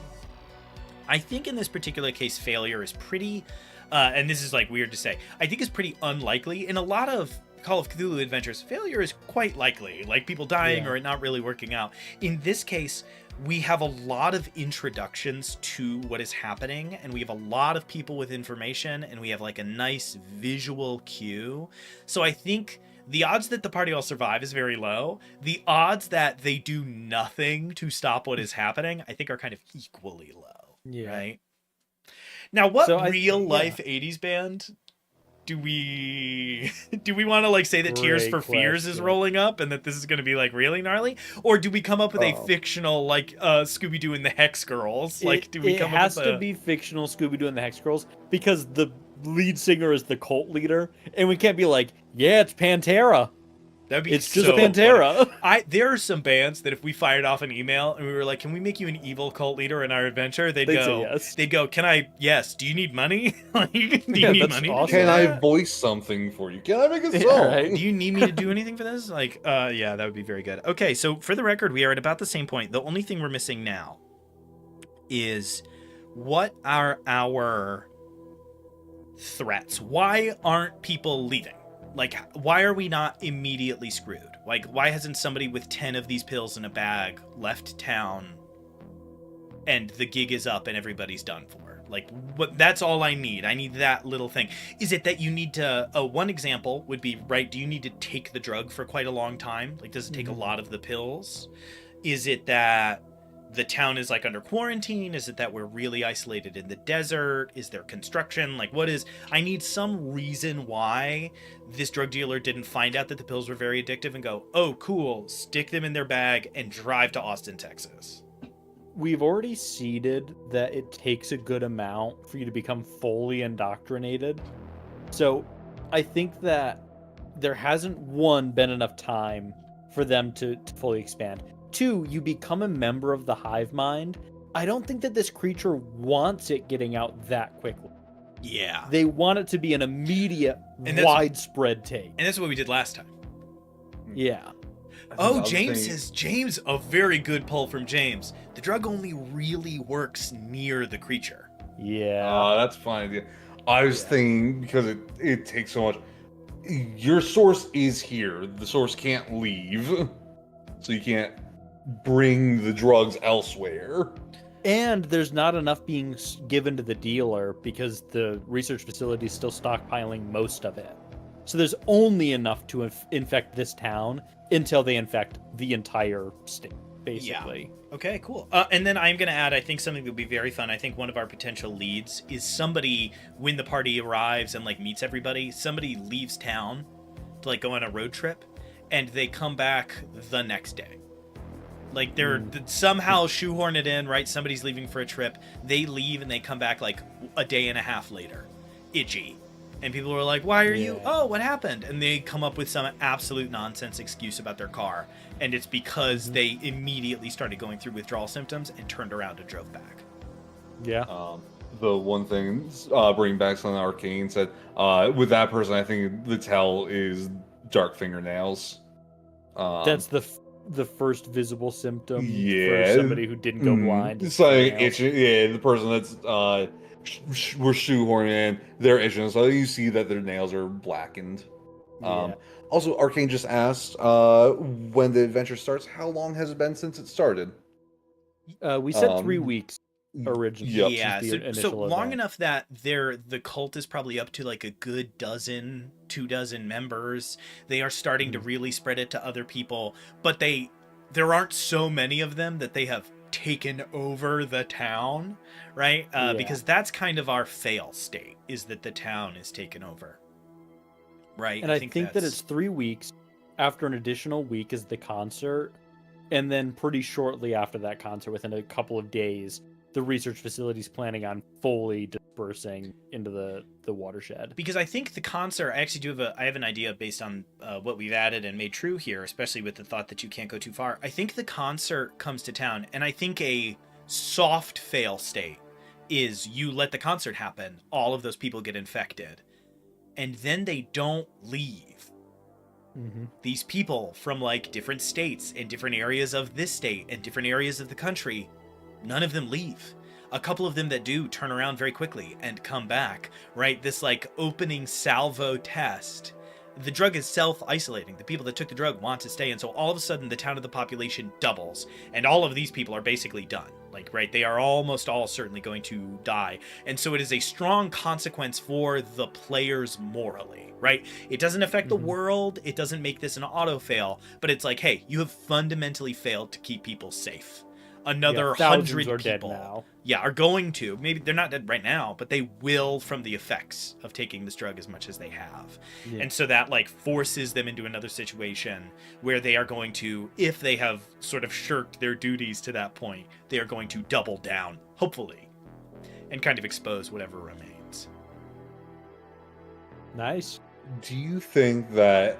I think in this particular case, failure is pretty, and this is like weird to say, I think is pretty unlikely. In a lot of Call of Cthulhu adventures, failure is quite likely, like people dying or it not really working out. In this case, we have a lot of introductions to what is happening, and we have a lot of people with information, and we have like a nice visual cue. So I think the odds that the party all survive is very low. The odds that they do nothing to stop what is happening, I think, are kind of equally low. Yeah. Right. Now, what So real life 80s band do we want to like say that Tears for Great Fears is question. rolling up and that this is going to be like really gnarly, or do we come up with a fictional like Scooby-Doo and the Hex Girls? Like, do we come up with It has to be fictional Scooby-Doo and the Hex Girls because the lead singer is the cult leader, and we can't be like, yeah, it's Pantera. That'd be It's just so Pantera. funny. There are some bands that if we fired off an email and we were like, "Can we make you an evil cult leader in our adventure?" They'd They'd go, say yes. "They'd go, can I? Yes. Do you need money? Like, do you Yeah, need that's money? to do awesome. Can I that? voice something for you? Can I make a Yeah, song? right. Do you need me to do anything for this?" Like, yeah, that would be very good. Okay, so for the record, we are at about the same point. The only thing we're missing now is what are our threats? Why aren't people leaving? Like, why are we not immediately screwed? Like, why hasn't somebody with 10 of these pills in a bag left town and the gig is up and everybody's done for? Like, what? That's all I need. I need that little thing. Is it that you need to, one example would be, right, do you need to take the drug for quite a long time? Like, does it take a lot of the pills? Is it that the town is like under quarantine? Is it that we're really isolated in the desert? Is there construction? Like, what is, I need some reason why this drug dealer didn't find out that the pills were very addictive and go, oh, cool, stick them in their bag and drive to Austin, Texas. We've already seeded that it takes a good amount for you to become fully indoctrinated. So I think that there hasn't, one, been enough time for them to fully expand. Two, you become a member of the hive mind. I don't think that this creature wants it getting out that quickly. Yeah. They want it to be an immediate, And that's- widespread take. And that's what we did last time. Yeah. Oh, Another James thing- says, James, a very good pull from James. The drug only really works near the creature. Yeah. That's fine. I was thinking because it takes so much. Your source is here. The source can't leave, so you can't bring the drugs elsewhere. And there's not enough being given to the dealer because the research facility is still stockpiling most of it. So there's only enough to infect this town until they infect the entire state, basically. Okay, cool. And then I'm going to add, I think something that would be very fun. I think one of our potential leads is somebody, when the party arrives and like meets everybody, somebody leaves town to like go on a road trip and they come back the next day. Like they're somehow shoehorn it in, right? Somebody's leaving for a trip. They leave and they come back like a day and a half later. Itchy. And people are like, why are you? Oh, what happened? And they come up with some absolute nonsense excuse about their car. And it's because they immediately started going through withdrawal symptoms and turned around and drove back. Yeah. The one thing, bringing back something Arcane said, with that person, I think the tell is dark fingernails. That's the first visible symptom Yeah. for somebody who didn't go blind. It's like itching. Yeah, the person that's we're shoehorning in, they're itching, so you see that their nails are blackened. Yeah. Also, Arcane just asked when the adventure starts. How long has it been since it started? We said 3 weeks originally. Yep. Yeah, since the so initial long event. enough that the cult is probably up to like a good 2 dozen members. They are starting to really spread it to other people, but there aren't so many of them that they have taken over the town, right? Because that's kind of our fail state, is that the town is taken over, right? And I think that it's 3 weeks. After an additional week is the concert, and then pretty shortly after that concert, within a couple of days, the research facility's planning on fully dispersing into the watershed. Because I think the concert, I actually I have an idea based on what we've added and made true here, especially with the thought that you can't go too far. I think the concert comes to town, and I think a soft fail state is you let the concert happen, all of those people get infected, and then they don't leave. Mm-hmm. These people from like different states and different areas of this state and different areas of the country, none of them leave. A couple of them that do turn around very quickly and come back, right? This like opening salvo test. The drug is self-isolating. The people that took the drug want to stay, and so all of a sudden the town of the population doubles, and all of these people are basically done. Like, right, they are almost all certainly going to die. And so it is a strong consequence for the players morally, right? It doesn't affect the world, it doesn't make this an auto-fail, but it's like, hey, you have fundamentally failed to keep people safe. Another 100 are people dead now. are going to, maybe they're not dead right now, but they will from the effects of taking this drug as much as they have. And so that like forces them into another situation where they are going to, if they have sort of shirked their duties to that point, they are going to double down, hopefully, and kind of expose whatever remains. Nice. Do you think that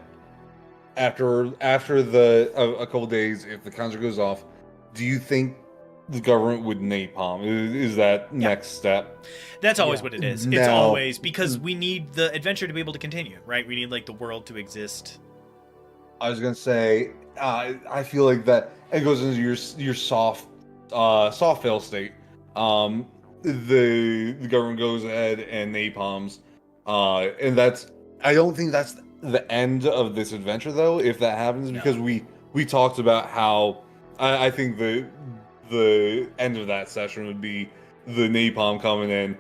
after the a couple days, if the concert goes off, do you think the government would napalm? Is that next step? That's always what it is. It's Now- always because we need the adventure to be able to continue, right? We need like the world to exist. I was gonna say, I feel like that it goes into your soft fail state. The government goes ahead and napalms, and I don't think that's the end of this adventure though. If that happens, No. because we talked about how I think the end of that session would be the napalm coming in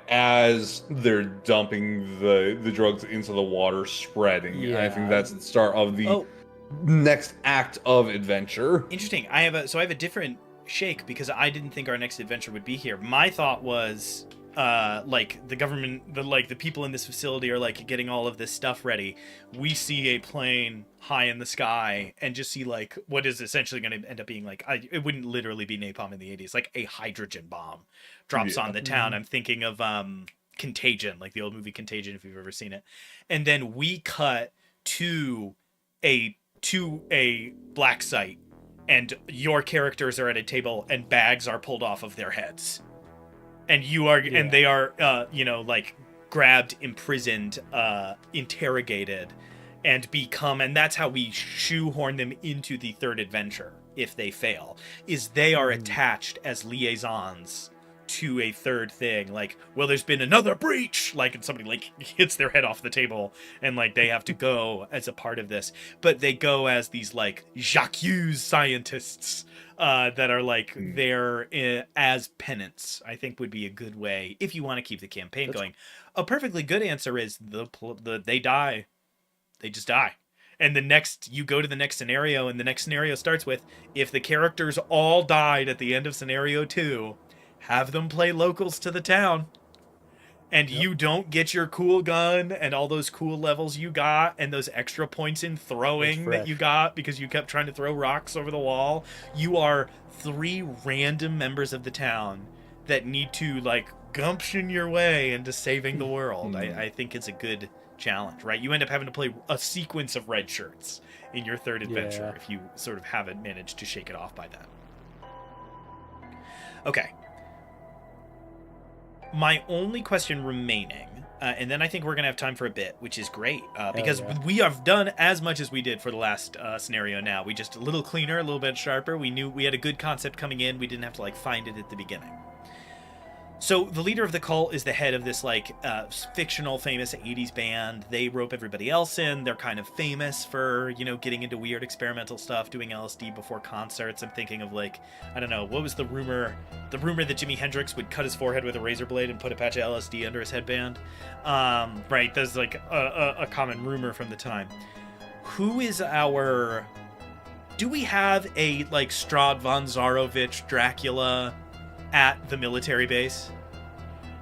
as they're dumping the drugs into the water, spreading. Yeah. I think that's the start of the next act of adventure. Interesting. I have a different shake because I didn't think our next adventure would be here. My thought was like the government, the people in this facility are like getting all of this stuff ready. We see a plane high in the sky and just see like what is essentially going to end up being like, it wouldn't literally be napalm in the 80s, like a hydrogen bomb drops on the town. I'm thinking of Contagion, like the old movie Contagion, if you've ever seen it. And then we cut to a black site, and your characters are at a table and bags are pulled off of their heads. And you are, and they are, like grabbed, imprisoned, interrogated, and and that's how we shoehorn them into the third adventure. If they fail, is they are attached as liaisons to a third thing. Like, well, there's been another breach, like, and somebody like hits their head off the table, and like they have to go as a part of this, but they go as these like Jacques scientists. That are like there as penance, I think would be a good way if you want to keep the campaign going. A perfectly good answer is they die. They just die. And you go to the next scenario, and the next scenario starts with, if the characters all died at the end of scenario 2, have them play locals to the town. And you don't get your cool gun and all those cool levels you got and those extra points in throwing that you got because you kept trying to throw rocks over the wall. You are 3 random members of the town that need to like gumption your way into saving the world. I think it's a good challenge, right? You end up having to play a sequence of red shirts in your third adventure if you sort of haven't managed to shake it off by then. Okay. My only question remaining, And then I think we're going to have time for a bit, which is great, because yeah. we have done as much as we did for the last scenario now. We just a little cleaner, a little bit sharper. We knew we had a good concept coming in. We didn't have to, like, find it at the beginning. So the leader of the cult is the head of this, like, fictional famous 80s band. They rope everybody else in. They're kind of famous for, you know, getting into weird experimental stuff, doing LSD before concerts. I'm thinking of, like, I don't know, what was the rumor? The rumor that Jimi Hendrix would cut his forehead with a razor blade and put a patch of LSD under his headband. Right, there's, like, a common rumor from the time. Who is our... Do we have a, like, Strahd von Zarovich Dracula at the military base?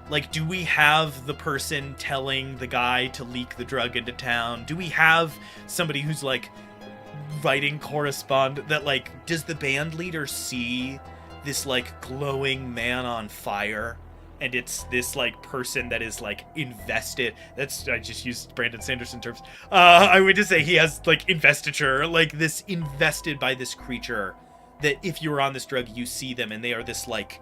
Like, do we have the person telling the guy to leak the drug into town? Do we have somebody who's, like, writing correspondence that, like, does the band leader see this, like, glowing man on fire? And it's this, like, person that is, like, invested. I just used Brandon Sanderson terms. I would just say he has, like, investiture, like, this invested by this creature that if you're on this drug, you see them and they are this, like,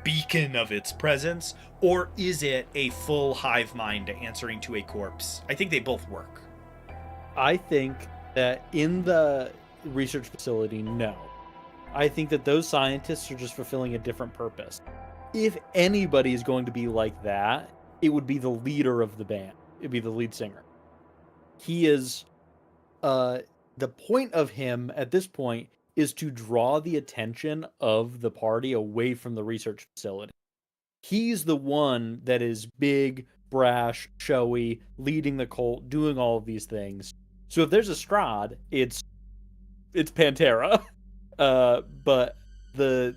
beacon of its presence. Or is it a full hive mind answering to a corpse? I think they both work. I think that in the research facility, no. I think that those scientists are just fulfilling a different purpose. If anybody is going to be like that, it would be the leader of the band. It'd be the lead singer. He is, the point of him at this point is to draw the attention of the party away from the research facility. He's the one that is big, brash, showy, leading the cult, doing all of these things. So if there's a Strahd, it's Pantera. But the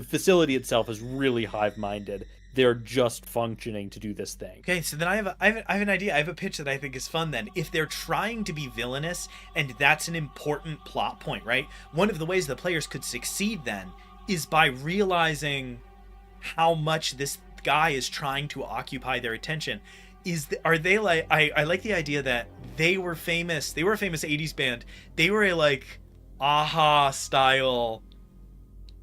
facility itself is really hive-minded. They're just functioning to do this thing. Okay, so then I have an idea. I have a pitch that I think is fun then. If they're trying to be villainous, and that's an important plot point, right? One of the ways the players could succeed then is by realizing how much this guy is trying to occupy their attention. Are they like... I like the idea that they were famous. They were a famous 80s band. They were a, like, Aha style,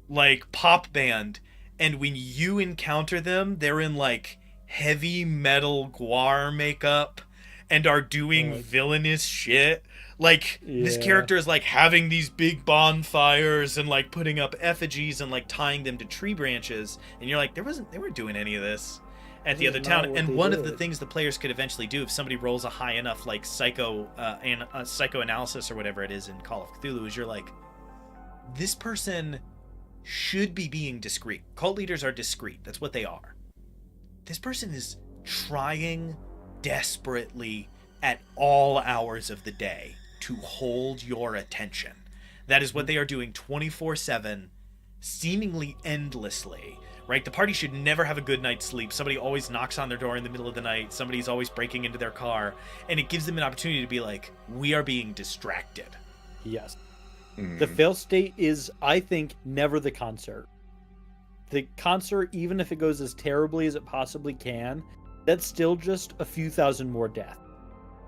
like, pop band. And when you encounter them, they're in, like, heavy metal guar makeup and are doing villainous shit. Like, this character is, like, having these big bonfires and, like, putting up effigies and, like, tying them to tree branches. And you're like, they weren't doing any of this at the other town. And one of the things the players could eventually do if somebody rolls a high enough, like, psychoanalysis or whatever it is in Call of Cthulhu is you're like, this person should be being discreet. Cult leaders are discreet. That's what they are. This person is trying desperately at all hours of the day to hold your attention. That is what they are doing 24/7, seemingly endlessly, right? The party should never have a good night's sleep. Somebody always knocks on their door in the middle of the night. Somebody's always breaking into their car. And it gives them an opportunity to be like, we are being distracted. Yes. The fail state is, I think, never the concert. The concert, even if it goes as terribly as it possibly can, that's still just a few thousand more deaths.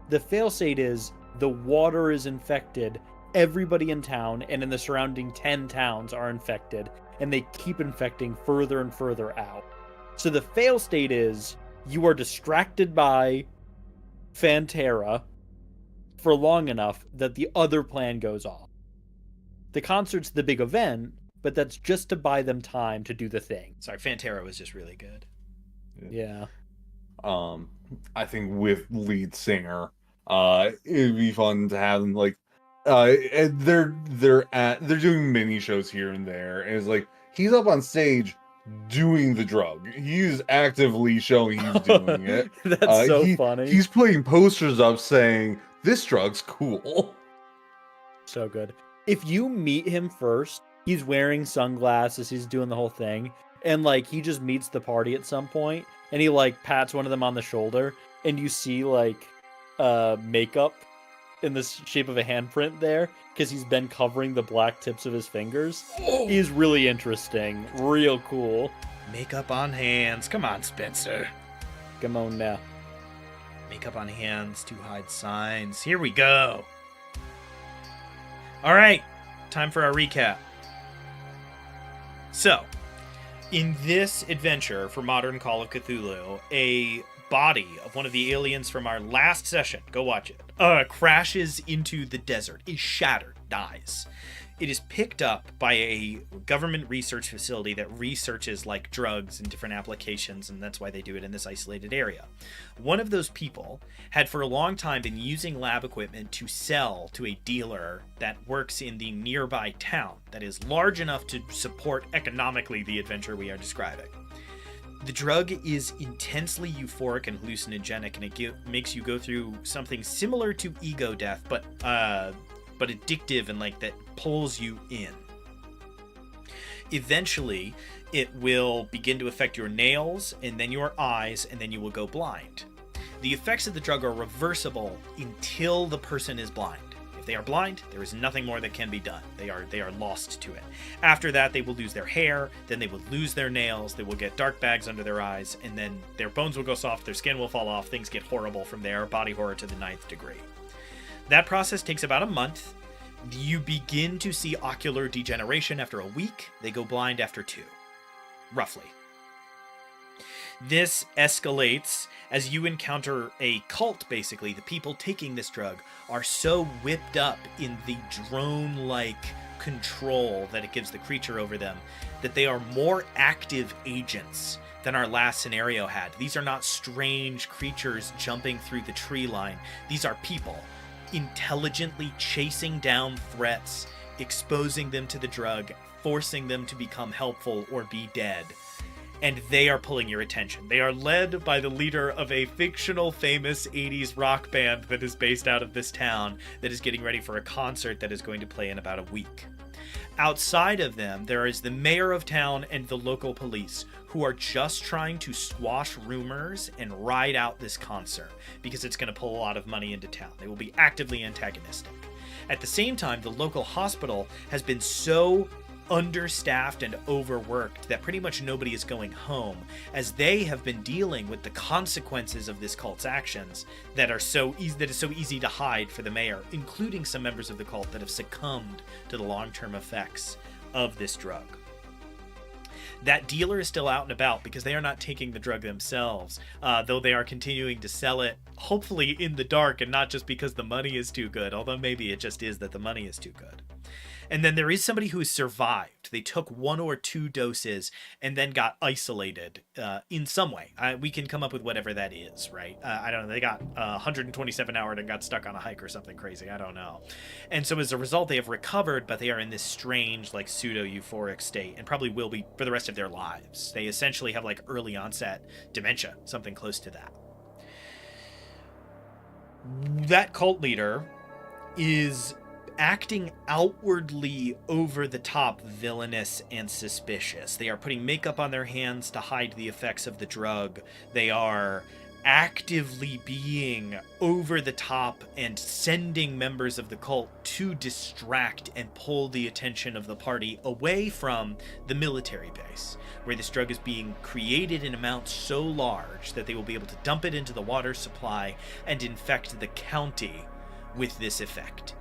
The fail state is the water is infected, everybody in town and in the surrounding 10 towns are infected, and they keep infecting further and further out. So the fail state is you are distracted by Pantera for long enough that the other plan goes off. The concert's the big event, but that's just to buy them time to do the thing. Sorry, Pantera was just really good. Yeah. I think with lead singer, it'd be fun to have them, like, and they're doing mini shows here and there, and it's like he's up on stage doing the drug. He's actively showing he's doing it. That's so funny. He's putting posters up saying this drug's cool. So good. If you meet him first, he's wearing sunglasses, he's doing the whole thing, and, like, he just meets the party at some point, and he, like, pats one of them on the shoulder, and you see, like, makeup in the shape of a handprint there, because he's been covering the black tips of his fingers. He's really interesting. Real cool. Makeup on hands. Come on, Spencer. Come on now. Makeup on hands to hide signs. Here we go. All right, time for our recap. So, in this adventure for modern Call of Cthulhu, a body of one of the aliens from our last session, go watch it, crashes into the desert, is shattered, dies. It is picked up by a government research facility that researches like drugs and different applications, and that's why they do it in this isolated area. One of those people had for a long time been using lab equipment to sell to a dealer that works in the nearby town that is large enough to support economically the adventure we are describing. The drug is intensely euphoric and hallucinogenic, and it makes you go through something similar to ego death, but addictive and like that pulls you in. Eventually, it will begin to affect your nails and then your eyes, and then you will go blind. The effects of the drug are reversible until the person is blind. If they are blind, there is nothing more that can be done. They are lost to it. After that, they will lose their hair, then they will lose their nails, they will get dark bags under their eyes, and then their bones will go soft, their skin will fall off, things get horrible from there, body horror to the 9th degree. That process takes about a month. You begin to see ocular degeneration after a week. They go blind after 2, roughly. This escalates as you encounter a cult, basically. The people taking this drug are so whipped up in the drone-like control that it gives the creature over them that they are more active agents than our last scenario had. These are not strange creatures jumping through the tree line. These are people intelligently chasing down threats, exposing them to the drug, forcing them to become helpful or be dead. And they are pulling your attention. They are led by the leader of a fictional famous 80s rock band that is based out of this town that is getting ready for a concert that is going to play in about a week. Outside of them, there is the mayor of town and the local police who are just trying to squash rumors and ride out this concert because it's going to pull a lot of money into town. They will be actively antagonistic. At the same time, the local hospital has been so understaffed and overworked that pretty much nobody is going home, as they have been dealing with the consequences of this cult's actions that is so easy to hide for the mayor, including some members of the cult that have succumbed to the long-term effects of this drug. That dealer is still out and about because they are not taking the drug themselves, though they are continuing to sell it, hopefully in the dark and not just because the money is too good, although maybe it just is that the money is too good. And then there is somebody who has survived. They took 1 or 2 doses and then got isolated in some way. We can come up with whatever that is, right? I don't know. They got 127 hours and got stuck on a hike or something crazy. I don't know. And so as a result, they have recovered, but they are in this strange, like, pseudo-euphoric state and probably will be for the rest of their lives. They essentially have, like, early onset dementia, something close to that. That cult leader is acting outwardly over the top, villainous and suspicious. They are putting makeup on their hands to hide the effects of the drug. They are actively being over the top and sending members of the cult to distract and pull the attention of the party away from the military base, where this drug is being created in amounts so large that they will be able to dump it into the water supply and infect the county with this effect.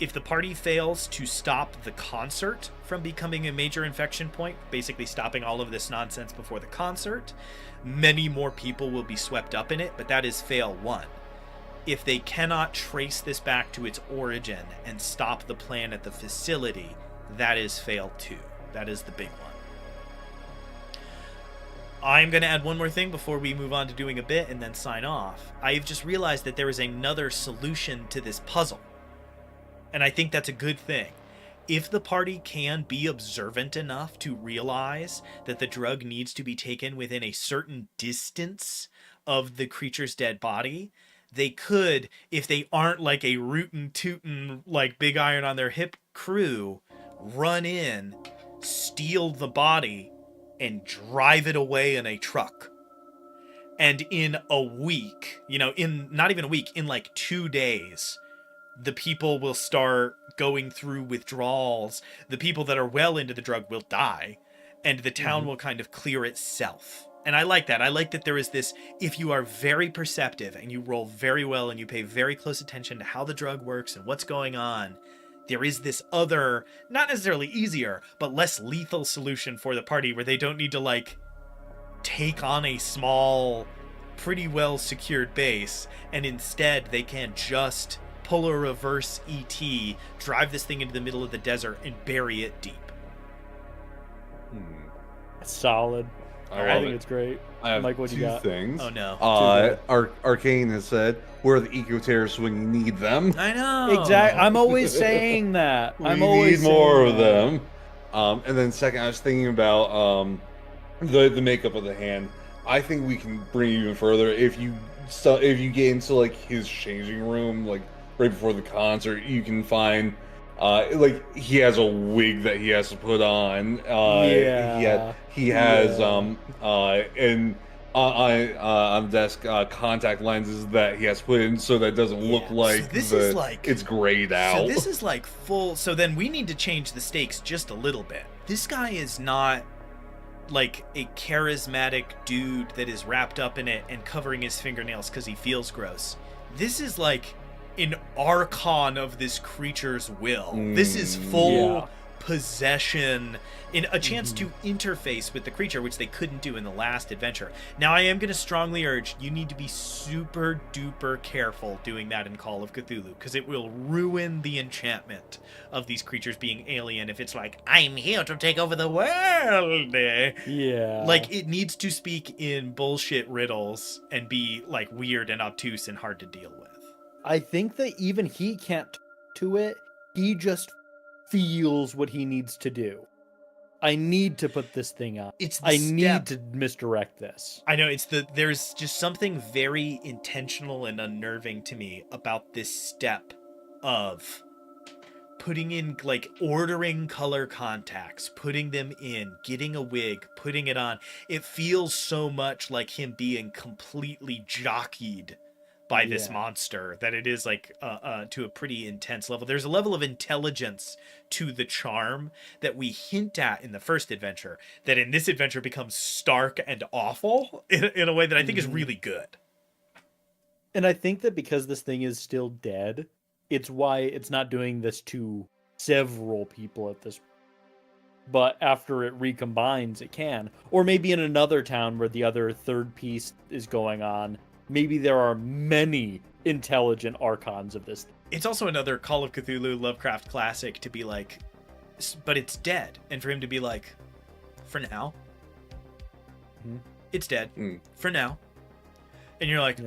If the party fails to stop the concert from becoming a major infection point, basically stopping all of this nonsense before the concert, many more people will be swept up in it, but that is fail 1. If they cannot trace this back to its origin and stop the plan at the facility, that is fail 2. That is the big one. I'm going to add one more thing before we move on to doing a bit and then sign off. I've just realized that there is another solution to this puzzle. And I think that's a good thing. If the party can be observant enough to realize that the drug needs to be taken within a certain distance of the creature's dead body, they could, if they aren't like a rootin' tootin' like big iron on their hip crew, run in, steal the body, and drive it away in a truck. And in a week, not even a week, in like 2 days, the people will start going through withdrawals. The people that are well into the drug will die, and the town will kind of clear itself. And I like that. I like that there is this, if you are very perceptive and you roll very well and you pay very close attention to how the drug works and what's going on, there is this other, not necessarily easier, but less lethal solution for the party where they don't need to, like, take on a small pretty well secured base, and instead they can just pull a reverse ET, drive this thing into the middle of the desert, and bury it deep. Solid. I think it's great. I have Mike, what two you got? things. Oh no. Arcane has said, where are the eco-terrorists when you need them? I know. Exactly. I'm always saying that. We I'm always need more saying of them. And then second, I was thinking about the makeup of the hand. I think we can bring it even further if you get into like his changing room, like right before the concert, you can find like he has a wig that he has to put on. He has and on desk contact lenses that he has to put in so that it doesn't look like it's grayed out. So this is like full. So then we need to change the stakes just a little bit. This guy is not like a charismatic dude that is wrapped up in it and covering his fingernails because he feels gross. This is like an archon of this creature's will. This is full possession, in a chance to interface with the creature, which they couldn't do in the last adventure. Now, I am going to strongly urge you need to be super duper careful doing that in Call of Cthulhu, because it will ruin the enchantment of these creatures being alien if it's like, I'm here to take over the world. Yeah. Like, it needs to speak in bullshit riddles and be like weird and obtuse and hard to deal with. I think that even he can't to it. He just feels what he needs to do. I need to put this thing on. Need to misdirect this. I know, there's just something very intentional and unnerving to me about this step of putting in, like, ordering color contacts, putting them in, getting a wig, putting it on. It feels so much like him being completely jockeyed by this monster that it is like to a pretty intense level. There's a level of intelligence to the charm that we hint at in the first adventure that in this adventure becomes stark and awful in a way that I think is really good. And I think that because this thing is still dead, it's why it's not doing this to several people at this. But after it recombines, it can. Or maybe in another town where the other third piece is going on, maybe there are many intelligent archons of this. It's also another Call of Cthulhu Lovecraft classic to be like, but it's dead. And for him to be like, for now, it's dead. For now. And you're like,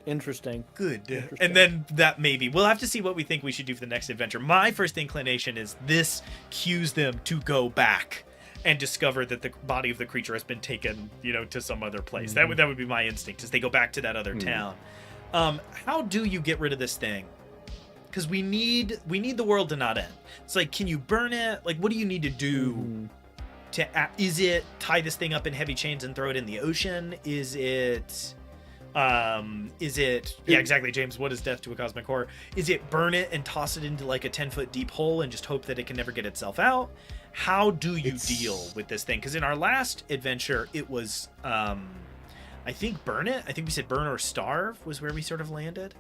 Interesting. Good. And then that maybe. We'll have to see what we think we should do for the next adventure. My first inclination is this cues them to go back and discover that the body of the creature has been taken, to some other place. That would be my instinct, is they go back to that other town. How do you get rid of this thing? Because we need the world to not end. It's like, can you burn it? Like, what do you need to do is it tie this thing up in heavy chains and throw it in the ocean? Is it yeah, exactly, James, what is death to a cosmic horror? Is it burn it and toss it into like a 10-foot deep hole and just hope that it can never get itself out? How do you deal with this thing? Because in our last adventure, it was, I think burn it. I think we said burn or starve was where we sort of landed.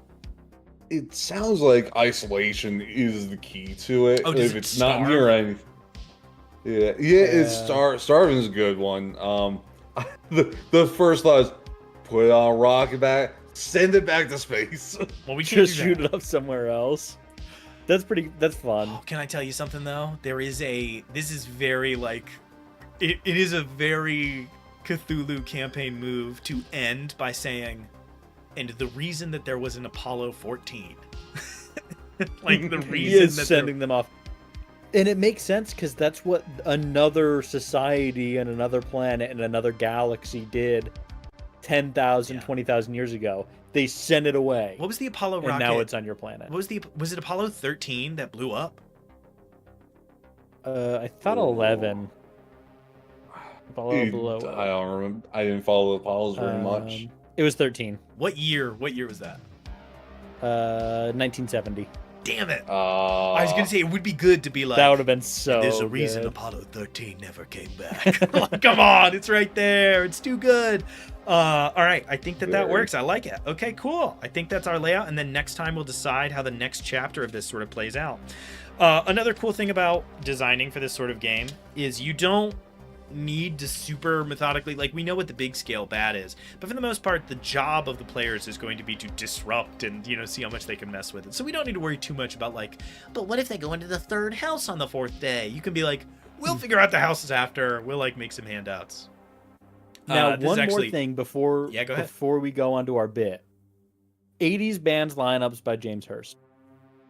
It sounds like isolation is the key to it. Oh, does if it it's starve? not near anything. It's starving is a good one. The first thought is put it on a rocket back, send it back to space. Well, we can't just shoot it up somewhere else. That's fun. Oh, can I tell you something though? This is very like, it is a very Cthulhu campaign move to end by saying, and the reason that there was an Apollo 14. Like the reason he is that sending them off. And it makes sense because that's what another society and another planet and another galaxy did 10,000, 20,000 years ago. They sent it away. What was the Apollo rocket? And now it's on your planet. Was it Apollo 13 that blew up? I thought 11. Apollo below. I don't remember. I didn't follow the Apollos very much. It was 13. What year was that? 1970. Damn it! I was gonna say it would be good to be like, that would have been so. There's a reason good. Apollo 13 never came back. Like, come on, it's right there. It's too good. All right, I think that works. I like it. Okay, cool. I think that's our layout, and then next time we'll decide how the next chapter of this sort of plays out. Another cool thing about designing for this sort of game is you don't need to super methodically, like, we know what the big scale bad is, but for the most part, the job of the players is going to be to disrupt and, you know, see how much they can mess with it. So we don't need to worry too much about, like, but what if they go into the third house on the fourth day? You can be like, we'll figure out the houses after. We'll, like, make some handouts. Now, this is one actually- more thing before Yeah, go ahead. before we go on to our bit. 80s bands lineups by James Hurst.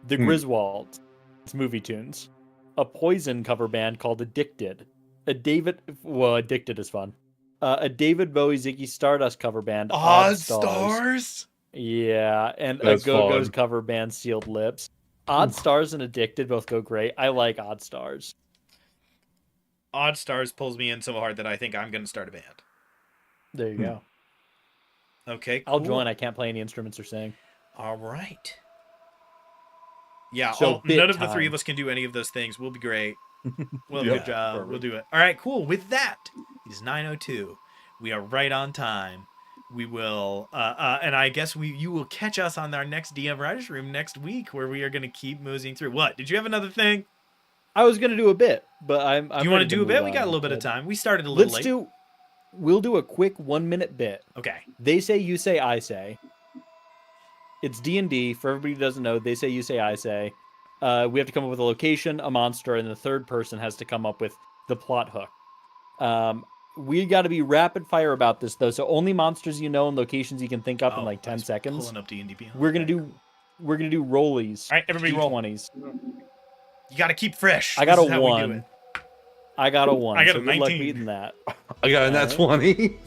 The Griswolds, it's movie tunes. A Poison cover band called Addicted. Addicted is fun. A David Bowie Ziggy Stardust cover band, Odd Stars? Yeah, and That's a Go-Go's fun. cover band, Sealed Lips. Odd Stars and Addicted both go great. I like Odd Stars. Odd Stars pulls me in so hard that I think I'm going to start a band. There you go. Okay, cool. I'll join. I can't play any instruments or sing. All right. Yeah, So, bit none of the three time. of us can do any of those things. We'll be great. We'll have Yeah, a good job. perfect. We'll do it. All right, cool. With that, it is 9:02. We are right on time. We will, and I guess you will catch us on our next DM Writers Room next week, where we are going to keep moseying through. What? Did you have another thing? I was gonna do a bit, but I'm Do you want to do a bit? We got a little bit of time. We started a little late. We'll do a quick 1 minute bit. Okay. They say, you say, I say. It's D&D. For everybody who doesn't know, they say, you say, I say. We have to come up with a location, a monster, and the third person has to come up with the plot hook. We got to be rapid fire about this, though. So only monsters you know and locations you can think up in like 10 seconds. Pulling up D&D Beyond. We're gonna do rollies. All right, everybody roll. D20s. You got to keep fresh. I got This a is how we do 1. it. I got a 1. I got so a good luck 19. beating that. I got a nat 20.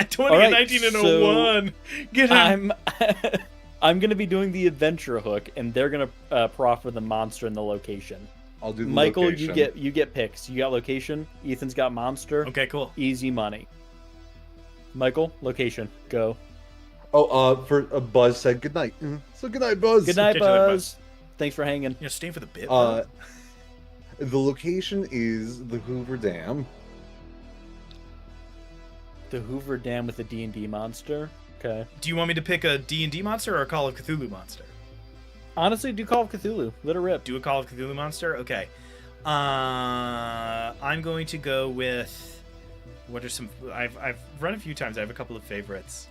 20 All right, and 19 and so a 1. Get him. I'm gonna be doing the adventure hook, and they're gonna proffer the monster and the location. I'll do the Michael, location. you get picks. You got location. Ethan's got monster. Okay, cool. Easy money. Michael, location. Go. For Buzz said goodnight. So good night, Buzz. Good night, Catch you later, Buzz. Thanks for hanging. You know, staying for the bit. The location is the Hoover Dam. The Hoover Dam with the D&D monster. Okay. Do you want me to pick a D&D monster or a Call of Cthulhu monster? Honestly, do Call of Cthulhu. Let it rip. Do a Call of Cthulhu monster? Okay. I'm going to go with... What are some... I've run a few times. I have a couple of favorites.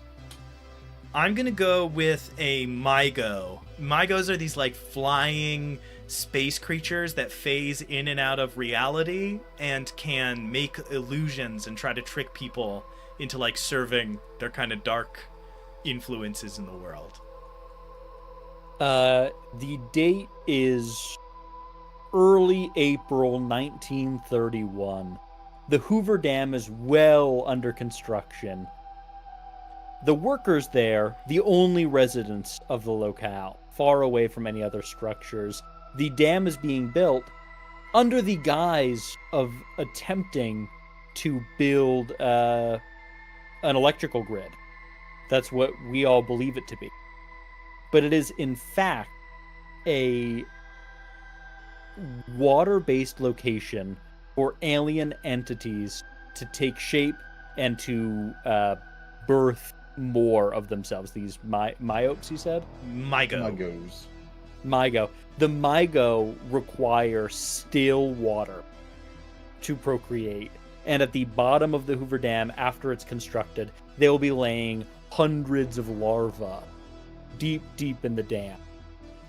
I'm going to go with a Mygo. Mygos are these, like, flying space creatures that phase in and out of reality and can make illusions and try to trick people into, like, serving their kind of dark influences in the world. The date is early April 1931. The Hoover Dam is well under construction. The workers there, the only residents of the locale, far away from any other structures. The dam is being built under the guise of attempting to build an electrical grid. That's what we all believe it to be. But it is, in fact, a water-based location for alien entities to take shape and to birth more of themselves. These myopes, you said? Mygo. Mygo. The Mygo require still water to procreate. And at the bottom of the Hoover Dam, after it's constructed, they will be laying hundreds of larvae deep, deep in the dam.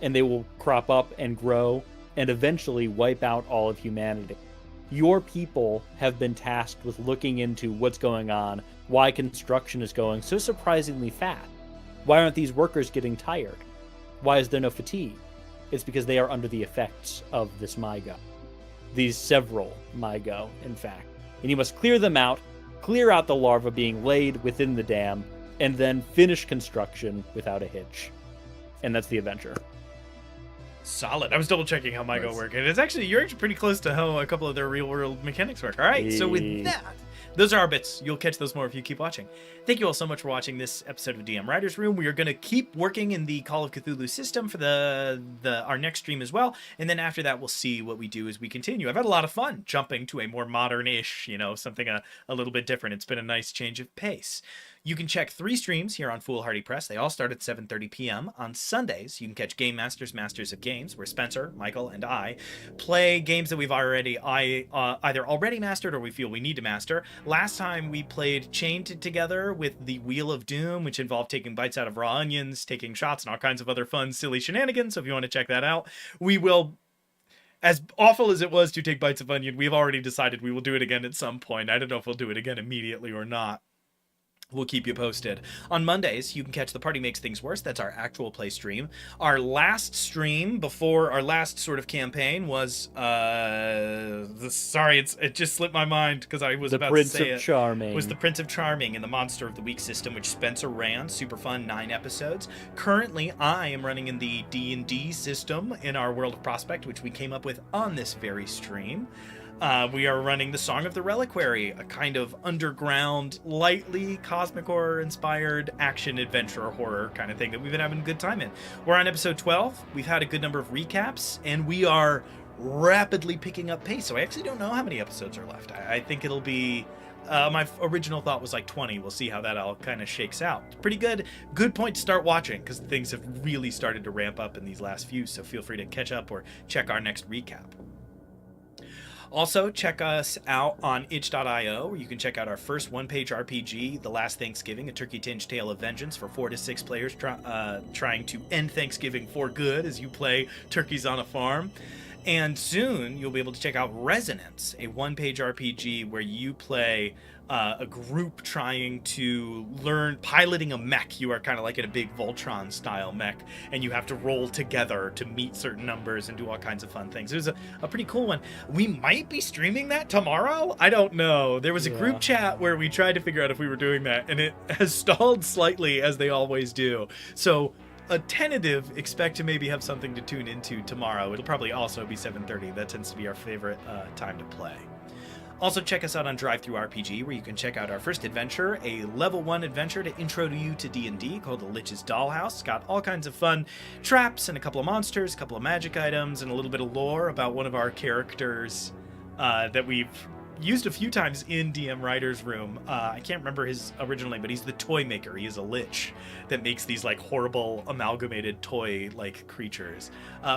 And they will crop up and grow and eventually wipe out all of humanity. Your people have been tasked with looking into what's going on, why construction is going so surprisingly fast. Why aren't these workers getting tired? Why is there no fatigue? It's because they are under the effects of this Mygo. These several Mygo, in fact. And you must clear them out, clear out the larvae being laid within the dam, and then finish construction without a hitch. And that's the adventure. Solid. I was double checking how Mygo Nice. work, and it's actually you're actually pretty close to how a couple of their real world mechanics work. All right, so with that, those are our bits. You'll catch those more if you keep watching. Thank you all so much for watching this episode of DM Writers Room. We are going to keep working in the Call of Cthulhu system for our next stream as well, and then after that, we'll see what we do as we continue. I've had a lot of fun jumping to a more modern-ish, something a little bit different. It's been a nice change of pace. You can check 3 streams here on Foolhardy Press. They all start at 7:30 p.m. On Sundays, you can catch Game Masters, Masters of Games, where Spencer, Michael, and I play games that we've either already mastered or we feel we need to master. Last time we played Chained together with the Wheel of Doom, which involved taking bites out of raw onions, taking shots, and all kinds of other fun, silly shenanigans. So if you want to check that out, we will... As awful as it was to take bites of onion, we've already decided we will do it again at some point. I don't know if we'll do it again immediately or not. We'll keep you posted. On Mondays, you can catch The Party Makes Things Worse. That's our actual play stream. Our last stream before our last sort of campaign was, it just slipped my mind because I was about to say it. The Prince of Charming. Was The Prince of Charming in the Monster of the Week system, which Spencer ran. Super fun, 9 episodes. Currently, I am running in the D&D system in our World of Prospect, which we came up with on this very stream. We are running the Song of the Reliquary, a kind of underground, lightly cosmic horror-inspired action-adventure horror kind of thing that we've been having a good time in. We're on episode 12. We've had a good number of recaps, and we are rapidly picking up pace. So I actually don't know how many episodes are left. I think it'll be... my original thought was like 20. We'll see how that all kind of shakes out. It's pretty good. Good point to start watching, because things have really started to ramp up in these last few, so feel free to catch up or check our next recap. Also, check us out on itch.io, where you can check out our first one-page RPG, The Last Thanksgiving, a turkey-tinged tale of vengeance for 4 to 6 players trying to end Thanksgiving for good as you play turkeys on a farm. And soon, you'll be able to check out Resonance, a one-page RPG where you play a group trying to learn piloting a mech. You are kind of like in a big Voltron-style mech, and you have to roll together to meet certain numbers and do all kinds of fun things. It was a pretty cool one. We might be streaming that tomorrow? I don't know. There was a group chat where we tried to figure out if we were doing that, and it has stalled slightly, as they always do. So... a tentative, expect to maybe have something to tune into tomorrow. It'll probably also be 7:30. That tends to be our favorite time to play. Also, check us out on DriveThruRPG, where you can check out our first adventure, a level 1 adventure to intro you to D&D called The Lich's Dollhouse. It's got all kinds of fun traps and a couple of monsters, a couple of magic items, and a little bit of lore about one of our characters that we've used a few times in DM Writer's Room. I can't remember his original name, but he's the toy maker. He is a lich that makes these like horrible amalgamated toy like creatures.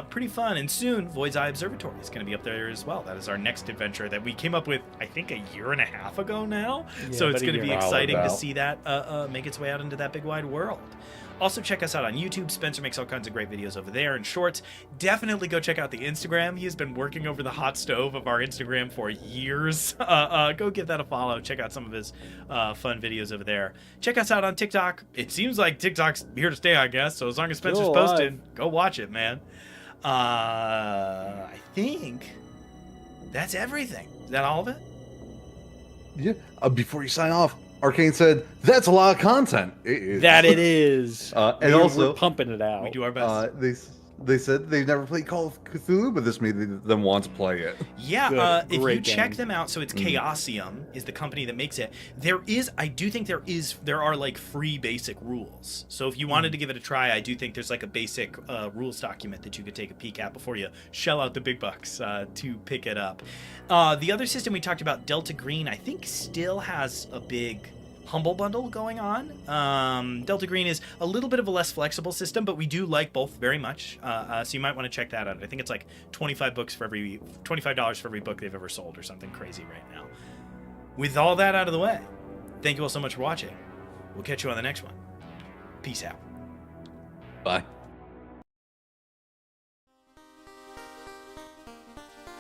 Pretty fun. And soon Void's Eye Observatory is going to be up there as well. That is our next adventure that we came up with, I think, a year and a half ago now. Yeah, so it's going to be exciting to see that make its way out into that big wide world. Also, check us out on YouTube. Spencer makes all kinds of great videos over there and shorts. Definitely go check out the Instagram. He has been working over the hot stove of our Instagram for years. Go give that a follow. Check out some of his fun videos over there. Check us out on TikTok. It seems like TikTok's here to stay, I guess. So as long as Spencer's posted, go watch it, man. I think that's everything. Is that all of it? Yeah. Before you sign off, Arcane said, that's a lot of content. It is. And also, we're pumping it out. We do our best. They said they've never played Call of Cthulhu, but this made them want to play it. Yeah, if you check game. them out, so it's Chaosium is the company that makes it. I do think there are like free basic rules. So if you wanted to give it a try, I do think there's like a basic rules document that you could take a peek at before you shell out the big bucks to pick it up. The other system we talked about, Delta Green, I think still has a big Humble Bundle going on. Delta Green is a little bit of a less flexible system, but we do like both very much. So you might want to check that out. I think it's like $25 for every book they've ever sold or something crazy right now. With all that out of the way, thank you all so much for watching. We'll catch you on the next one. Peace out. Bye.